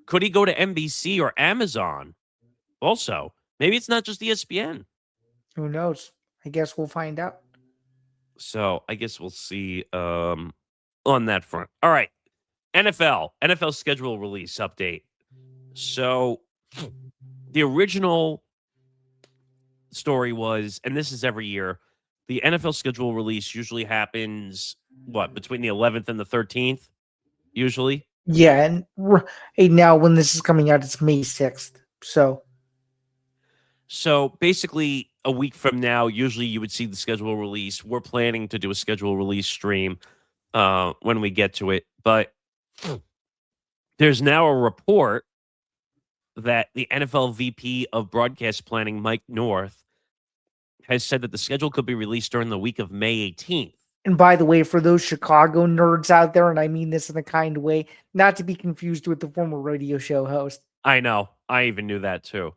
Could he go to NBC or Amazon? Also, maybe it's not just ESPN.
Who knows? I guess we'll find out.
So I guess we'll see on that front. All right. NFL schedule release update. So the original story was, and this is every year, the NFL schedule release usually happens, between the 11th and the 13th, usually?
Yeah, and now when this is coming out, it's May 6th.
So basically, a week from now, usually you would see the schedule release. We're planning to do a schedule release stream when we get to it. But there's now a report that the NFL VP of Broadcast Planning, Mike North, has said that the schedule could be released during the week of May 18th.
And by the way, for those Chicago nerds out there, and I mean this in a kind way, not to be confused with the former radio show host.
I know. I even knew that too.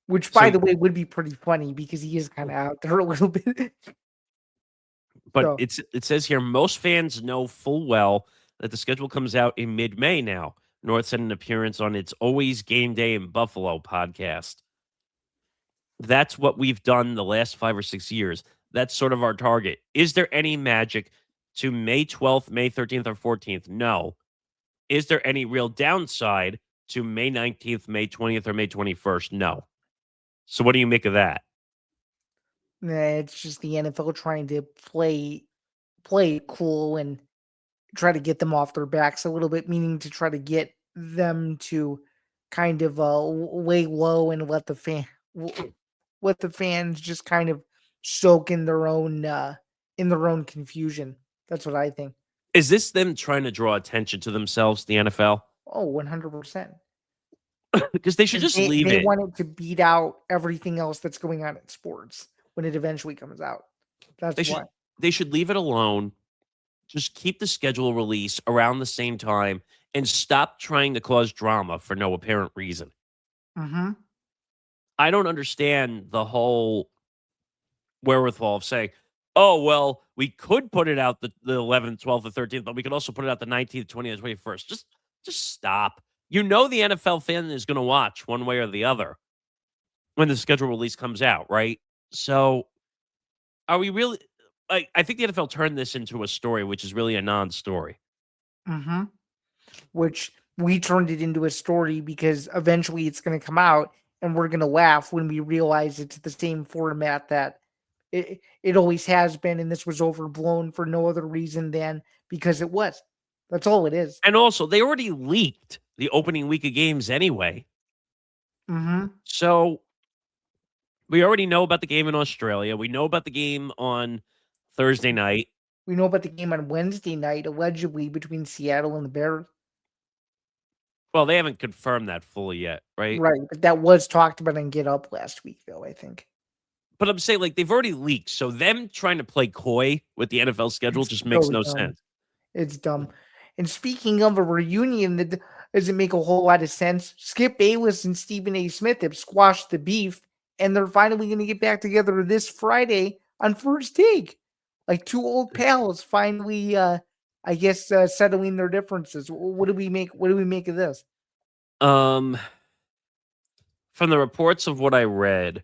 Which, by the way, would be pretty funny because he is kind of out there a little bit.
But it says here, most fans know full well that the schedule comes out in mid-May now. North said an appearance on It's Always Game Day in Buffalo podcast. That's what we've done the last 5 or 6 years. That's sort of our target. Is there any magic to May 12th, May 13th, or 14th? No. Is there any real downside to May 19th, May 20th, or May 21st? No. So what do you make of that?
It's just the NFL trying to play cool and try to get them off their backs a little bit, meaning to try to get them to kind of lay low and let the fans just kind of soak in their own confusion. That's what I think.
Is this them trying to draw attention to themselves, the NFL?
Oh, 100%.
Because they should just leave it.
They want it to beat out everything else that's going on in sports when it eventually comes out. That's
They
why.
should they should leave it alone. Just keep the schedule release around the same time and stop trying to cause drama for no apparent reason.
Mhm.
I don't understand the whole wherewithal of saying, "Oh, well, we could put it out the 11th, 12th, or 13th, but we could also put it out the 19th, 20th, 21st." Just stop. You know the NFL fan is going to watch one way or the other when the schedule release comes out, right? So, are we really I think the NFL turned this into a story which is really a non-story.
Mhm. Which we turned it into a story because eventually it's going to come out and we're going to laugh when we realize it's the same format that it always has been, and this was overblown for no other reason than because it was. That's all it is.
And also, they already leaked the opening week of games anyway.
Mhm.
So, we already know about the game in Australia. We know about the game on Thursday night.
We know about the game on Wednesday night, allegedly between Seattle and the Bears.
Well, they haven't confirmed that fully yet, right?
Right, but that was talked about on Get Up last week, though, I think.
But I'm saying, like, they've already leaked, so them trying to play coy with the NFL schedule
It's
just makes
so
no
dumb.
sense.
It's dumb. And speaking of a reunion that doesn't make a whole lot of sense, Skip Bayless and Stephen A. Smith have squashed the beef, and they're finally going to get back together this Friday on First Take. Like two old pals finally, I guess, settling their differences. What do we make? What do we make of this?
Um, from the reports of what I read,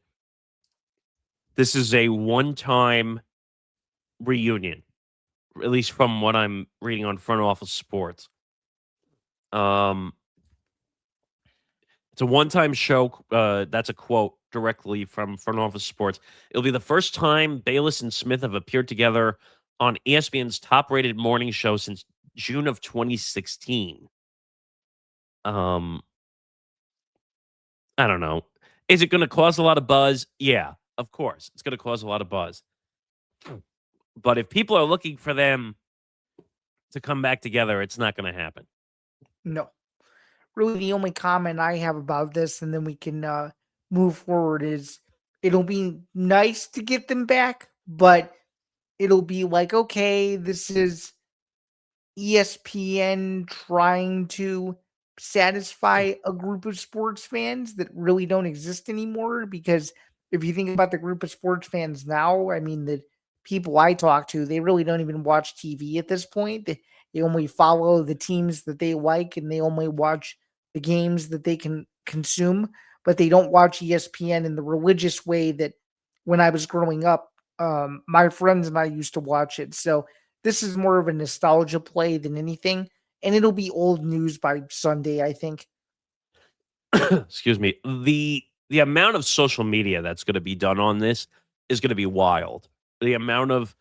this is a one-time reunion, at least from what I'm reading on Front Office Sports. Um, it's a one-time show. That's a quote directly from Front Office Sports. It'll be the first time Bayless and Smith have appeared together on ESPN's top-rated morning show since June of 2016. Um, I don't know. Is it going to cause a lot of buzz? Yeah, of course. It's going to cause a lot of buzz. But if people are looking for them to come back together, it's not going to happen.
No. Really, the only comment I have about this, and then we can move forward, is it'll be nice to get them back, but it'll be like, okay, this is ESPN trying to satisfy a group of sports fans that really don't exist anymore. Because if you think about the group of sports fans now, I mean, the people I talk to, they really don't even watch TV at this point. They only follow the teams that they like and they only watch the games that they can consume, but they don't watch ESPN in the religious way that when I was growing up, my friends and I used to watch it. So this is more of a nostalgia play than anything, and it'll be old news by Sunday, I think.
Excuse me. The amount of social media that's going to be done on this is going to be wild. The amount of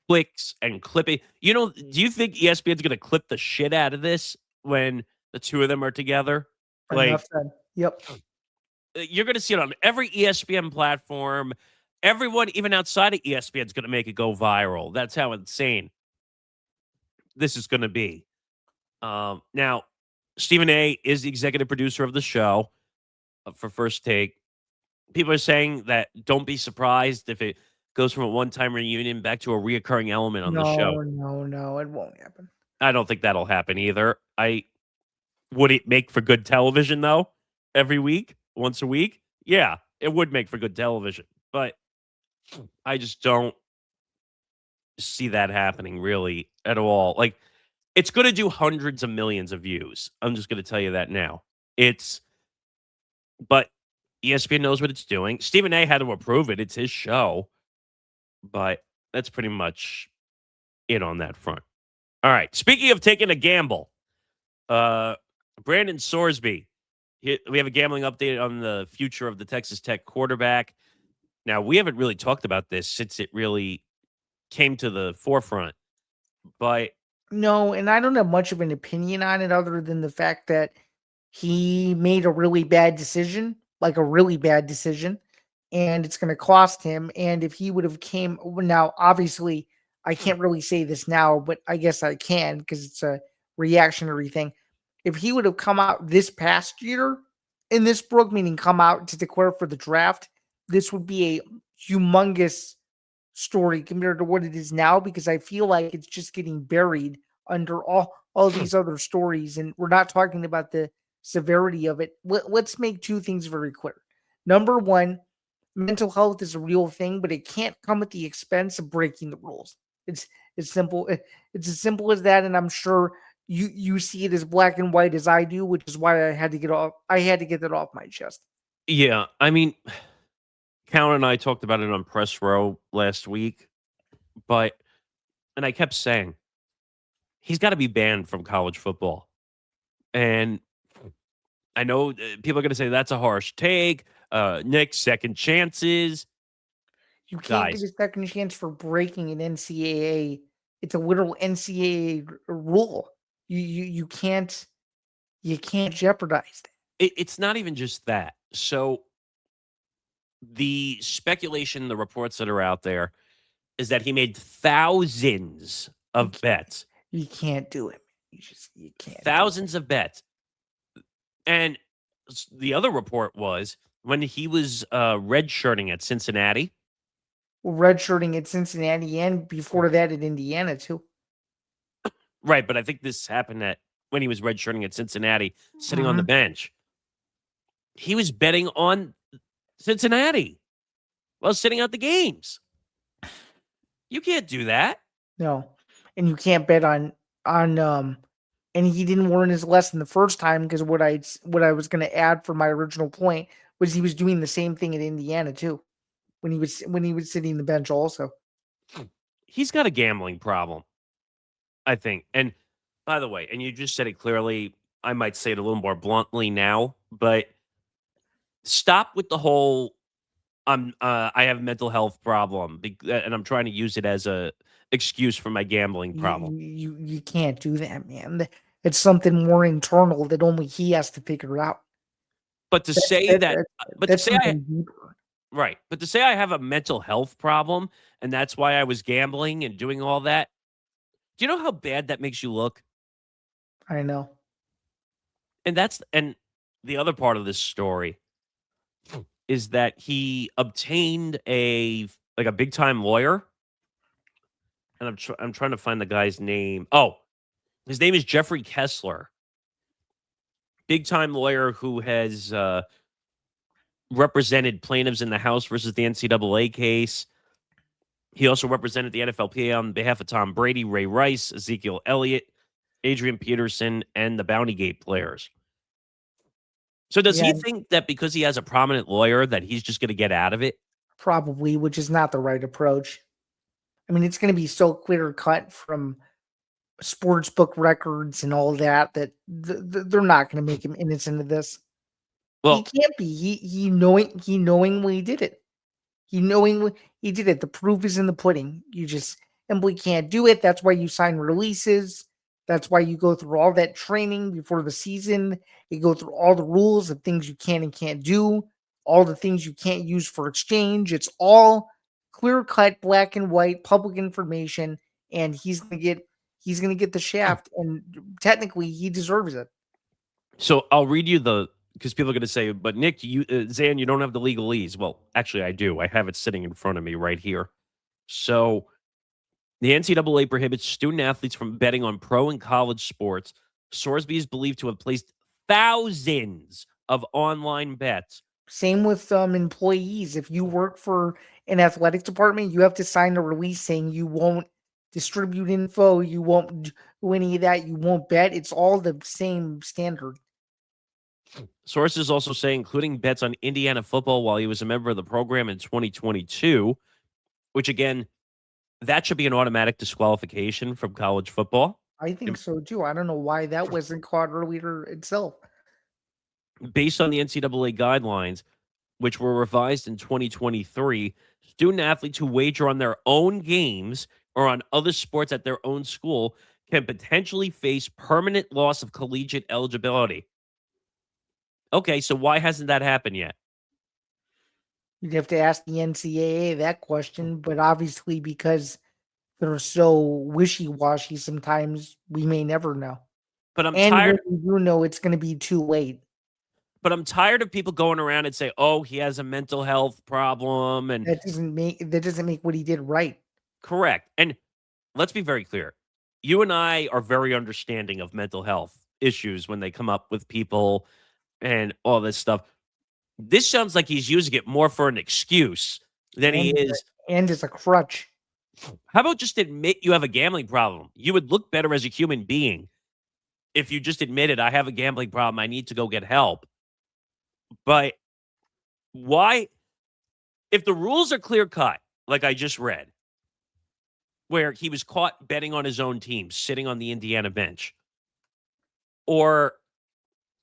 clicks and clipping. You know, do you think ESPN's going to clip the shit out of this when the two of them are together?
Enough
Like
said. Yep.
you're going to see it on every ESPN platform. Everyone, even outside of ESPN, is going to make it go viral. That's how insane this is going to be. Now, Stephen A. is the executive producer of the show for First Take. People are saying that don't be surprised if it goes from a one-time reunion back to a reoccurring element on the show.
No, no, no, it won't happen.
I don't think that'll happen either. I would it make for good television though? Every week, once a week? Yeah, it would make for good television. But I just don't see that happening really at all. Like it's going to do hundreds of millions of views. I'm just going to tell you that now. It's but ESPN knows what it's doing. Stephen A had to approve it. It's his show. But that's pretty much it on that front. All right. Speaking of taking a gamble, uh, Brandon Sorsby. We have a gambling update on the future of the Texas Tech quarterback. Now, we haven't really talked about this since it really came to the forefront, but
No, and I don't have much of an opinion on it other than the fact that he made a really bad decision, like a really bad decision, and it's going to cost him. And if he would have came now, obviously, I can't really say this now, but I guess I can because it's a reactionary thing. If he would have come out this past year in this book, meaning come out to declare for the draft, this would be a humongous story compared to what it is now, because I feel like it's just getting buried under all these other stories, and we're not talking about the severity of it. Let's make two things very clear. Number one, mental health is a real thing, but it can't come at the expense of breaking the rules. It's it's simple. It's as simple as that, and I'm sure you see it as black and white as I do, which is why I had to get off. I had to get that off my chest.
Yeah, I mean, Count and I talked about it on Press Row last week, but and I kept saying he's got to be banned from college football. And I know people are going to say that's a harsh take. Nick, second chances,
You can't get
guys.
a second chance for breaking an NCAA. It's a literal NCAA rule. You can't jeopardize that.
It's not even just that. So the speculation, the reports that are out there, is that he made thousands
You
of
can't,
bets,
you can't do it. You can't do it.
thousands of bets. And the other report was when he was redshirting at Cincinnati.
Redshirting at Cincinnati and before that at Indiana too.
Right, but I think this happened at when he was redshirting at Cincinnati, sitting on the
Mhm.
bench. He was betting on Cincinnati while sitting out the games. You can't do that.
No, and you can't bet on. And he didn't learn his lesson the first time, because what I was going to add for my original point was he was doing the same thing at Indiana too when he was sitting the bench also.
He's got a gambling problem, I think. And by the way, and you just said it clearly, I might say it a little more bluntly now, but stop with the whole I have a mental health problem and I'm trying to use it as a excuse for my gambling
You
problem.
you can't do that, man. It's something more internal that only he has to figure out.
But to
That's
say
that,
that
that
but to
that's
say I
something deeper.
right, but to say I have a mental health problem and that's why I was gambling and doing all that, do you know how bad that makes you look?
I know.
And the other part of this story is that he obtained a big time lawyer, and I'm trying to find the guy's name. Oh, his name is Jeffrey Kessler, big time lawyer who has represented plaintiffs in the House versus the NCAA case. He also represented the NFLPA on behalf of Tom Brady, Ray Rice, Ezekiel Elliott, Adrian Peterson, and the Bounty Gate players. So does he
Yeah,
think that because he has a prominent lawyer that he's just going to get out of it?
probably, which is not the right approach. I mean, it's going to be so clear cut from sports book records and all that they're not going to make him innocent of this. He
Well,
can't be. He knowingly did it. He knowingly he did it. The proof is in the pudding. You just simply can't do it. That's why you sign releases. That's why you go through all that training before the season. You go through all the rules of things you can and can't do, all the things you can't use for exchange. It's all clear cut, black and white, public information, and he's gonna get the shaft, and technically he deserves it.
so I'll read you because people are going to say, but Nick, Zan, you don't have the legalese. Well, actually, I do. I have it sitting in front of me right here. So the NCAA prohibits student athletes from betting on pro and college sports. Sorsby is believed to have placed thousands of online bets.
Same with employees. If you work for an athletics department, you have to sign a release saying you won't distribute info, you won't do any of that, you won't bet. It's all the same standard.
Sources also say, including bets on Indiana football while he was a member of the program in 2022, which again, that should be an automatic disqualification from college football.
I think so too. I don't know why that wasn't caught earlier itself.
Based on the NCAA guidelines, which were revised in 2023, student athletes who wager on their own games or on other sports at their own school can potentially face permanent loss of collegiate eligibility. Okay, so why hasn't that happened yet?
You'd have to ask the NCAA that question, but obviously because they're so wishy-washy sometimes, we may never know.
But I'm
And
tired.
when we do know, it's going to be too late.
But I'm tired of people going around and say, "Oh, he has a mental health problem," and
that doesn't make what he did right.
correct. And let's be very clear. You and I are very understanding of mental health issues when they come up with people and all this stuff. This sounds like he's using it more for an excuse than he
And
is.
and as a crutch.
How about just admit you have a gambling problem? You would look better as a human being if you just admitted, I have a gambling problem. I need to go get help. But why, if the rules are clear cut, like I just read, where he was caught betting on his own team, sitting on the Indiana bench, or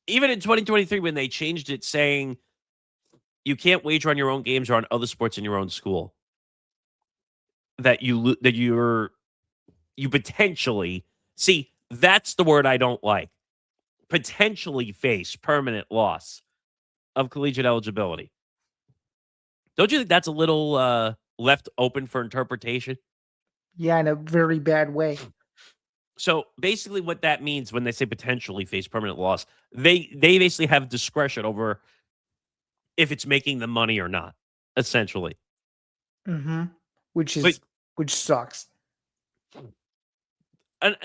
even in 2023 when they changed it saying you can't wager on your own games or on other sports in your own school, that you potentially see, that's the word I don't like. Potentially face permanent loss of collegiate eligibility. Don't you think that's a little left open for interpretation?
Yeah, in a very bad way.
So basically, what that means when they say potentially face permanent loss, they basically have discretion over if it's making them money or not. Essentially,
hmm Which
but
is which sucks.
and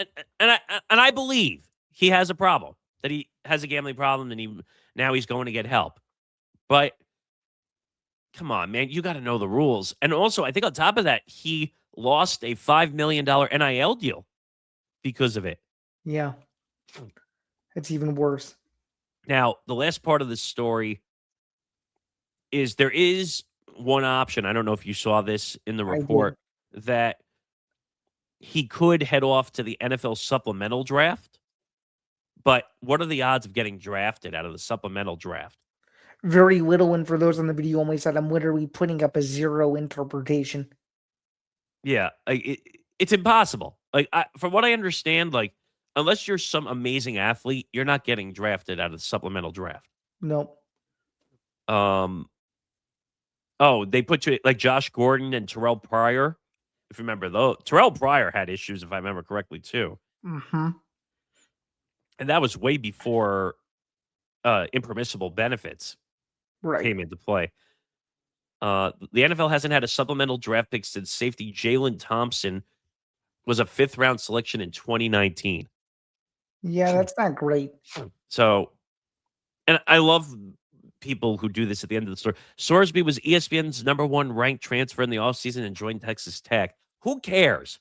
I believe he has a problem, that he has a gambling problem, and now he's going to get help. But come on, man, you got to know the rules. And also, I think on top of that, he lost a $5 million NIL deal because of it.
Yeah, it's even worse.
Now, the last part of this story is there is one option. I don't know if you saw this in the
I did.
report that he could head off to the NFL supplemental draft. But what are the odds of getting drafted out of the supplemental draft?
Very little, and for those on the video only side, I'm literally putting up a zero interpretation.
Yeah, it's impossible. Like, from what I understand, like, unless you're some amazing athlete, you're not getting drafted out of the supplemental draft.
Nope.
Oh, they put you like Josh Gordon and Terrell Pryor. If you remember, though, Terrell Pryor had issues, if I remember correctly, too.
hmm
And that was way before impermissible benefits
Right.
came into play. The NFL hasn't had a supplemental draft pick since safety Jalen Thompson was a fifth-round selection in 2019.
Yeah, that's not great.
So, and I love people who do this at the end of the story. Sorsby was ESPN's number one ranked transfer in the offseason and joined Texas Tech. Who cares?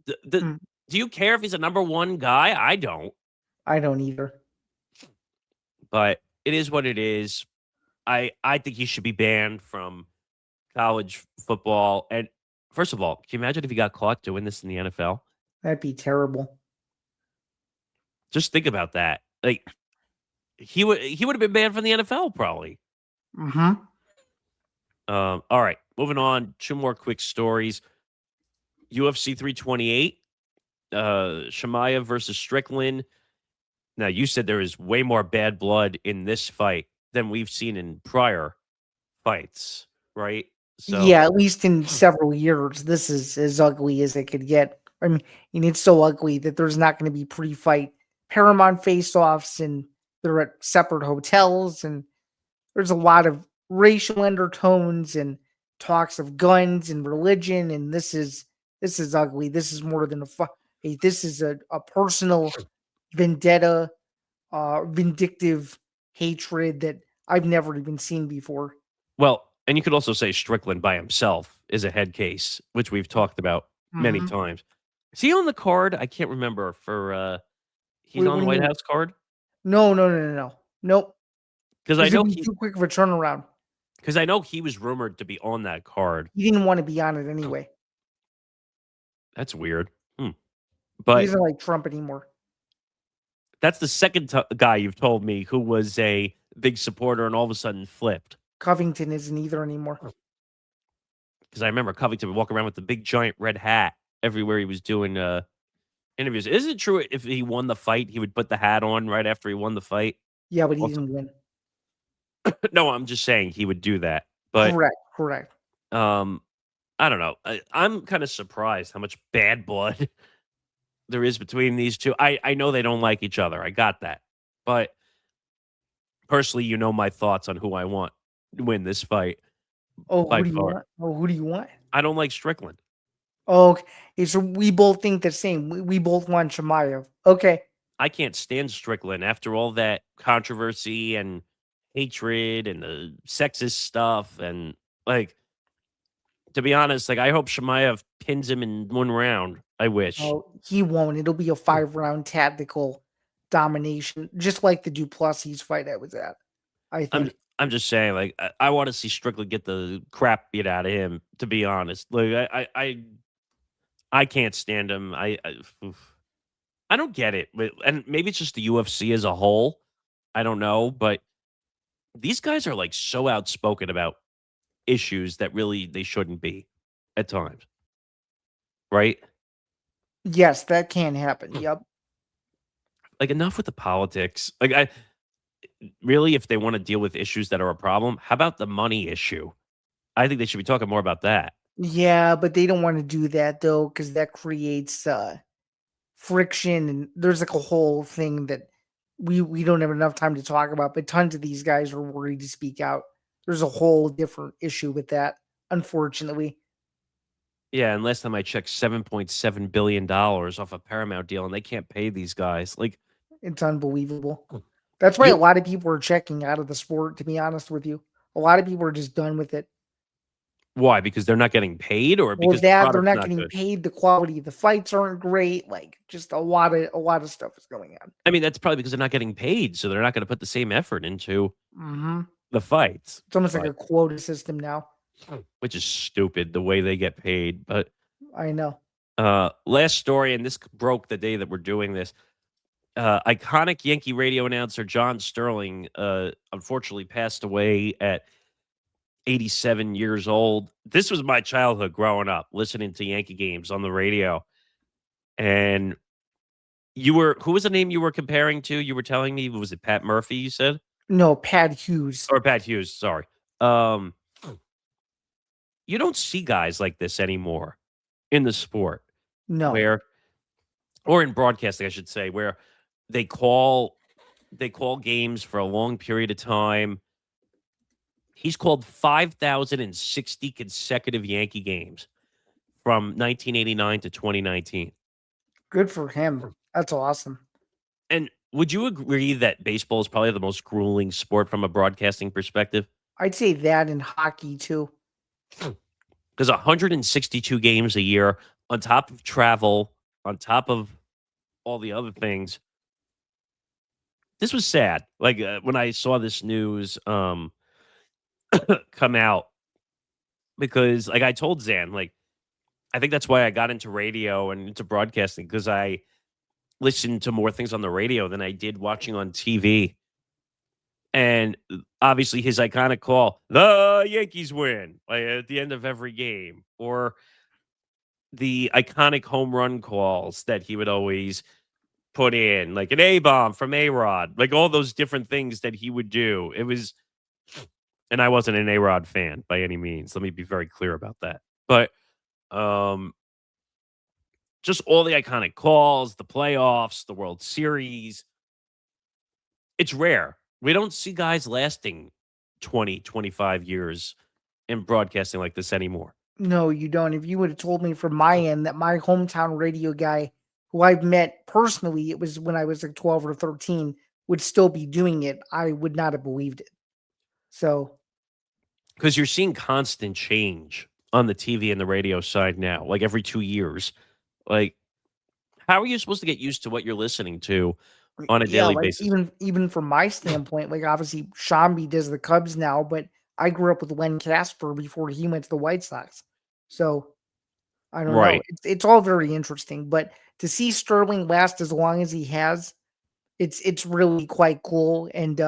Mm,
Do you care if he's a number one guy? I don't.
I don't either.
But it is what it is. I think he should be banned from college football. And first of all, can you imagine if he got caught doing this in the NFL?
That'd be terrible.
Just think about that. Like he would have been banned from the NFL probably.
hmm
All right, moving on. Two more quick stories. UFC 328, Shemaya versus Strickland. Now, you said there is way more bad blood in this fight than we've seen in prior fights, right? So,
Yeah, at least in several years, this is as ugly as it could get. I mean, and it's so ugly that there's not going to be pre-fight Paramount face-offs, and they're at separate hotels, and there's a lot of racial undertones and talks of guns and religion, and this is ugly. This is more than a this is a personal vendetta, vindictive hatred that I've never even seen before.
well, and you could also say Strickland by himself is a head case, which we've talked about many
hmm
times. Is he on the card? I can't remember for he's
What
on
do
the
you
White
mean?
House card
No, no, no, no, no. Nope.
because I
Because it
know
was too quick of a turnaround.
he was rumored to be on that card.
He didn't want to be on it anyway.
That's weird.
He
But
doesn't like Trump anymore.
that's the second guy you've told me who was a big supporter and all of a sudden flipped.
Covington isn't either anymore.
Because I remember Covington would walk around with the big giant red hat everywhere he was doing interviews. Is it true if he won the fight, he would put the hat on right after he won the fight?
Yeah, but he
Also,
didn't win.
no, I'm just saying he would do that. But
Correct.
um, I don't know. I'm kind of surprised how much bad blood there is between these two. I know they don't like each other. I got that. But Personally, you know my thoughts on who I want to win this fight
Oh,
by
who do you
far.
want? Oh, who do you want?
I don't like Strickland.
Oh, okay, so we both think the same. We both want Shemaev. Okay.
I can't stand Strickland after all that controversy and hatred and the sexist stuff. And like, to be honest, like I hope Shemaev pins him in one round. I wish.
Oh, he won't. It'll be a 5-round tactical domination, just like the Duplessis fight I was at, I
I'm
think.
I'm just saying, like I want to see Strickland get the crap beat out of him. To be honest, like I can't stand him. Oof. I don't get it, and maybe it's just the UFC as a whole. I don't know, but these guys are like so outspoken about issues that really they shouldn't be at times, right?
Yes, that can happen. Yep.
Like enough with the politics. Like I really, if they want to deal with issues that are a problem, how about the money issue? I think they should be talking more about that.
Yeah, but they don't want to do that though, because that creates friction, and there's like a whole thing that we don't have enough time to talk about. But tons of these guys are worried to speak out. There's a whole different issue with that, unfortunately.
Yeah, and last time I checked, $7.7 billion off a Paramount deal, and they can't pay these guys. Like,
It's unbelievable. That's why a
you
lot of people are checking out of the sport, to be honest with you. A lot of people are just done with it.
why? Because they're not getting paid, or
Well,
because the
that they're
product's
not
not
getting
good?
paid, the quality of the fights aren't great, like just a lot of stuff is going on.
I mean, that's probably because they're not getting paid, so they're not going to put the same effort into
Mhm.
the fights.
It's almost like
But
a quota system now.
which is stupid the way they get paid. But
I know.
last story, and this broke the day that we're doing this. Iconic Yankee radio announcer John Sterling unfortunately passed away at 87 years old. This was my childhood growing up, listening to Yankee games on the radio. And who was the name you were comparing to? You were telling me, was it Pat Murphy, you said?
No, Pat Hughes.
Or Pat Hughes, sorry. Um, you don't see guys like this anymore in the sport
No.
where, or in broadcasting, I should say, where they call they call games for a long period of time. He's called 5,060 consecutive Yankee games from 1989 to 2019.
Good for him. That's awesome.
And would you agree that baseball is probably the most grueling sport from a broadcasting perspective?
I'd say that in hockey too.
Because 162 games a year, on top of travel, on top of all the other things, this was sad. Like when I saw this news come out, because like I told Zan, like I think that's why I got into radio and into broadcasting because I listened to more things on the radio than I did watching on TV. And obviously his iconic call, the Yankees win, like at the end of every game, or the iconic home run calls that he would always put in, like an A bomb from A Rod, like all those different things that he would do. It was, and I wasn't an A Rod fan by any means. Let me be very clear about that. But um, just all the iconic calls, the playoffs, the World Series. It's rare. We don't see guys lasting 20, 25 years in broadcasting like this anymore.
No, you don't. If you would have told me from my end that my hometown radio guy, who I've met personally, it was when I was like 12 or 13, would still be doing it, I would not have believed it. So,
Because you're seeing constant change on the TV and the radio side now, like every 2 years. Like, how are you supposed to get used to what you're listening to on a
yeah,
daily
like
basis?
even from my standpoint, like obviously Shambi does the Cubs now, but I grew up with Len Casper before he went to the White Sox. So, I don't know.
Right.
It's all very interesting, but to see Sterling last as long as he has, it's really quite cool, and,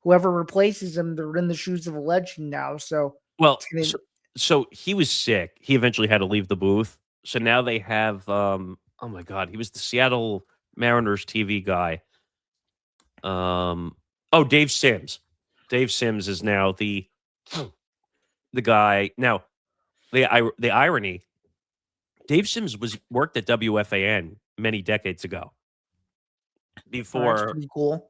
whoever replaces him, they're in the shoes of a legend now, so
Well,
it's gonna
so he was sick. He eventually had to leave the booth. So now they have oh my god, he was the Seattle Mariners TV guy. Oh, Dave Sims. Dave Sims is now the guy. Now, the irony, Dave Sims was worked at WFAN many decades ago
oh, that's
before
pretty cool.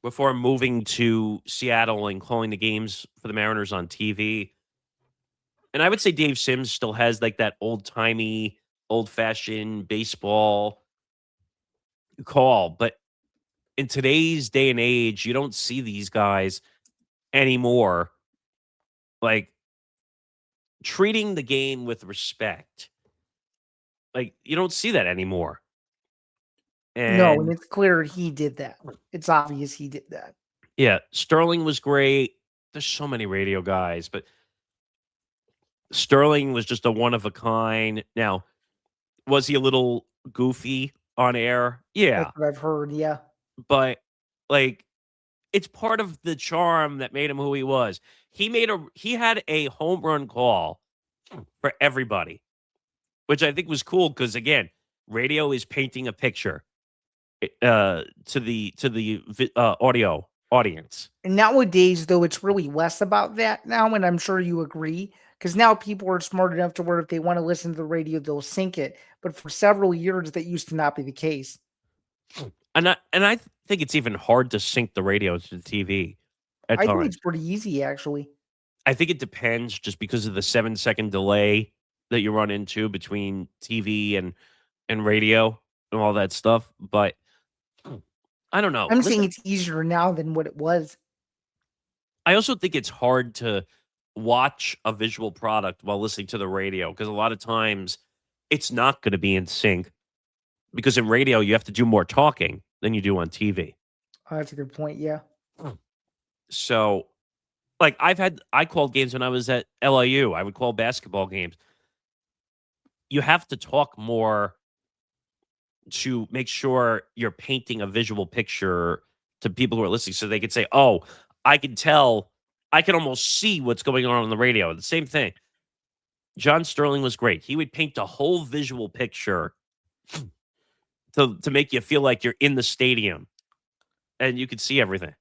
before moving to Seattle and calling the games for the Mariners on TV. And I would say Dave Sims still has like that old-timey, old-fashioned baseball call, but in today's day and age, you don't see these guys anymore like treating the game with respect. Like you don't see that anymore.
No, and
And
it's clear he did that. It's obvious he did that.
yeah, Sterling was great. There's so many radio guys, but Sterling was just a one of a kind. Now, was he a little goofy on air?
That's
Yeah,
what I've heard. Yeah.
but like it's part of the charm that made him who he was. He had a home run call for everybody, which I think was cool because again, radio is painting a picture to the audio audience.
And nowadays, though, it's really less about that now, and I'm sure you agree, because now people are smart enough to where if they want to listen to the radio, they'll sync it. But for several years, that used to not be the case.
And I think it's even hard to sync the radio to the TV at
I think
times.
it's pretty easy, actually.
I think it depends just because of the 7-second delay that you run into between TV and radio and all that stuff. But I don't know.
I'm saying
Listen,
it's easier now than what it was.
I also think it's hard to watch a visual product while listening to the radio because a lot of times it's not going to be in sync because in radio you have to do more talking than you do on TV.
Oh, that's a good point. Yeah.
So, like I called games when I was at LIU. I would call basketball games. You have to talk more to make sure you're painting a visual picture to people who are listening so they can say, "Oh, I can tell, I can almost see what's going on the radio." The same thing. John Sterling was great. He would paint a whole visual picture to make you feel like you're in the stadium and you could see everything.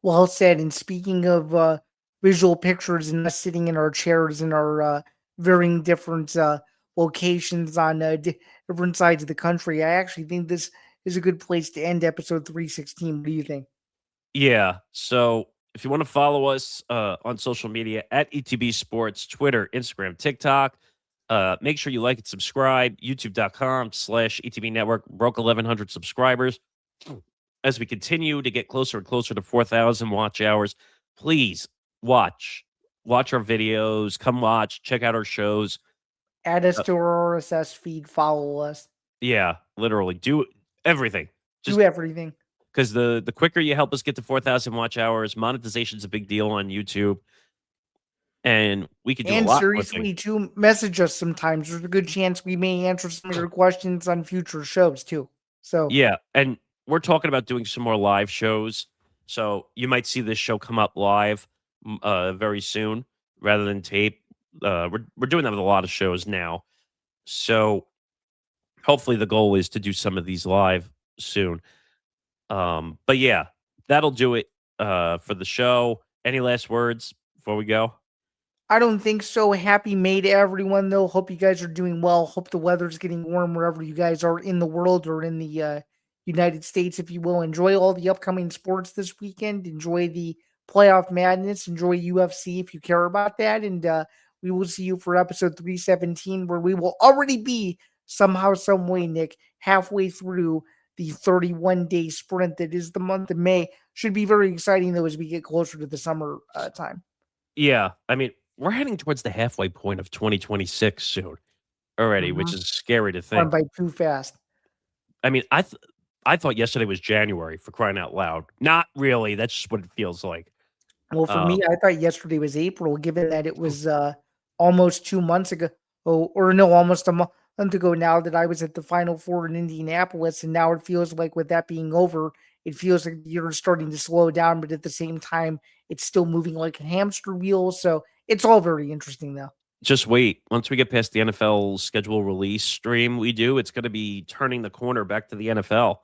Well said. And speaking of visual pictures and us sitting in our chairs in our varying different locations on different sides of the country, I actually think this is a good place to end episode 316. What do you think?
Yeah. So if you want to follow us on social media at ETB Sports, Twitter, Instagram, TikTok, make sure you like and subscribe. YouTube.com/ETB Network broke 1,100 subscribers. As we continue to get closer and closer to 4,000 watch hours, please watch our videos, come watch, check out our shows.
Add us
Uh,
to our RSS feed, follow us,
yeah, literally do everything.
do
Just
everything.
because the quicker you help us get to 4,000 watch hours, monetization is a big deal on YouTube, and we could do a
And
lot more things.
seriously, too, message us sometimes. There's a good chance we may answer some of your questions on future shows, too. So,
Yeah, and we're talking about doing some more live shows, so you might see this show come up live very soon rather than tape. We're doing that with a lot of shows now, so hopefully the goal is to do some of these live soon. But yeah, that'll do it for the show. Any last words before we go?
I don't think so. Happy May to everyone, though. Hope you guys are doing well. Hope the weather's getting warm wherever you guys are in the world or in the United States, if you will. Enjoy all the upcoming sports this weekend. Enjoy the playoff madness. Enjoy UFC if you care about that. And we will see you for episode 317, where we will already be somehow, some way, Nick, halfway through the 31-day sprint that is the month of May. Should be very exciting, though, as we get closer to the summer time.
Yeah, I mean, we're heading towards the halfway point of 2026 soon already, which is scary to
Gone
think.
by too fast.
I mean, I thought yesterday was January for crying out loud. Not really. That's just what it feels like.
Well, for
Um,
me, I thought yesterday was April, given that it was almost 2 months ago. Oh, or no, almost a month ago now that I was at the Final Four in Indianapolis. And now it feels like with that being over, it feels like you're starting to slow down, but at the same time, it's still moving like a hamster wheel. So it's all very interesting, though.
just wait. Once we get past the NFL schedule release stream, it's going to be turning the corner back to the NFL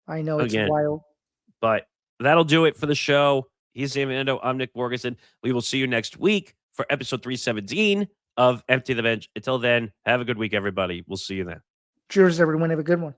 I know it's
again.
wild.
But that'll do it for the show. He's Zain Bando. I'm Nick Morgasen. We will see you next week for episode 317 of Empty the Bench. Until then, have a good week, everybody. We'll see you then.
Cheers, everyone. Have a good one.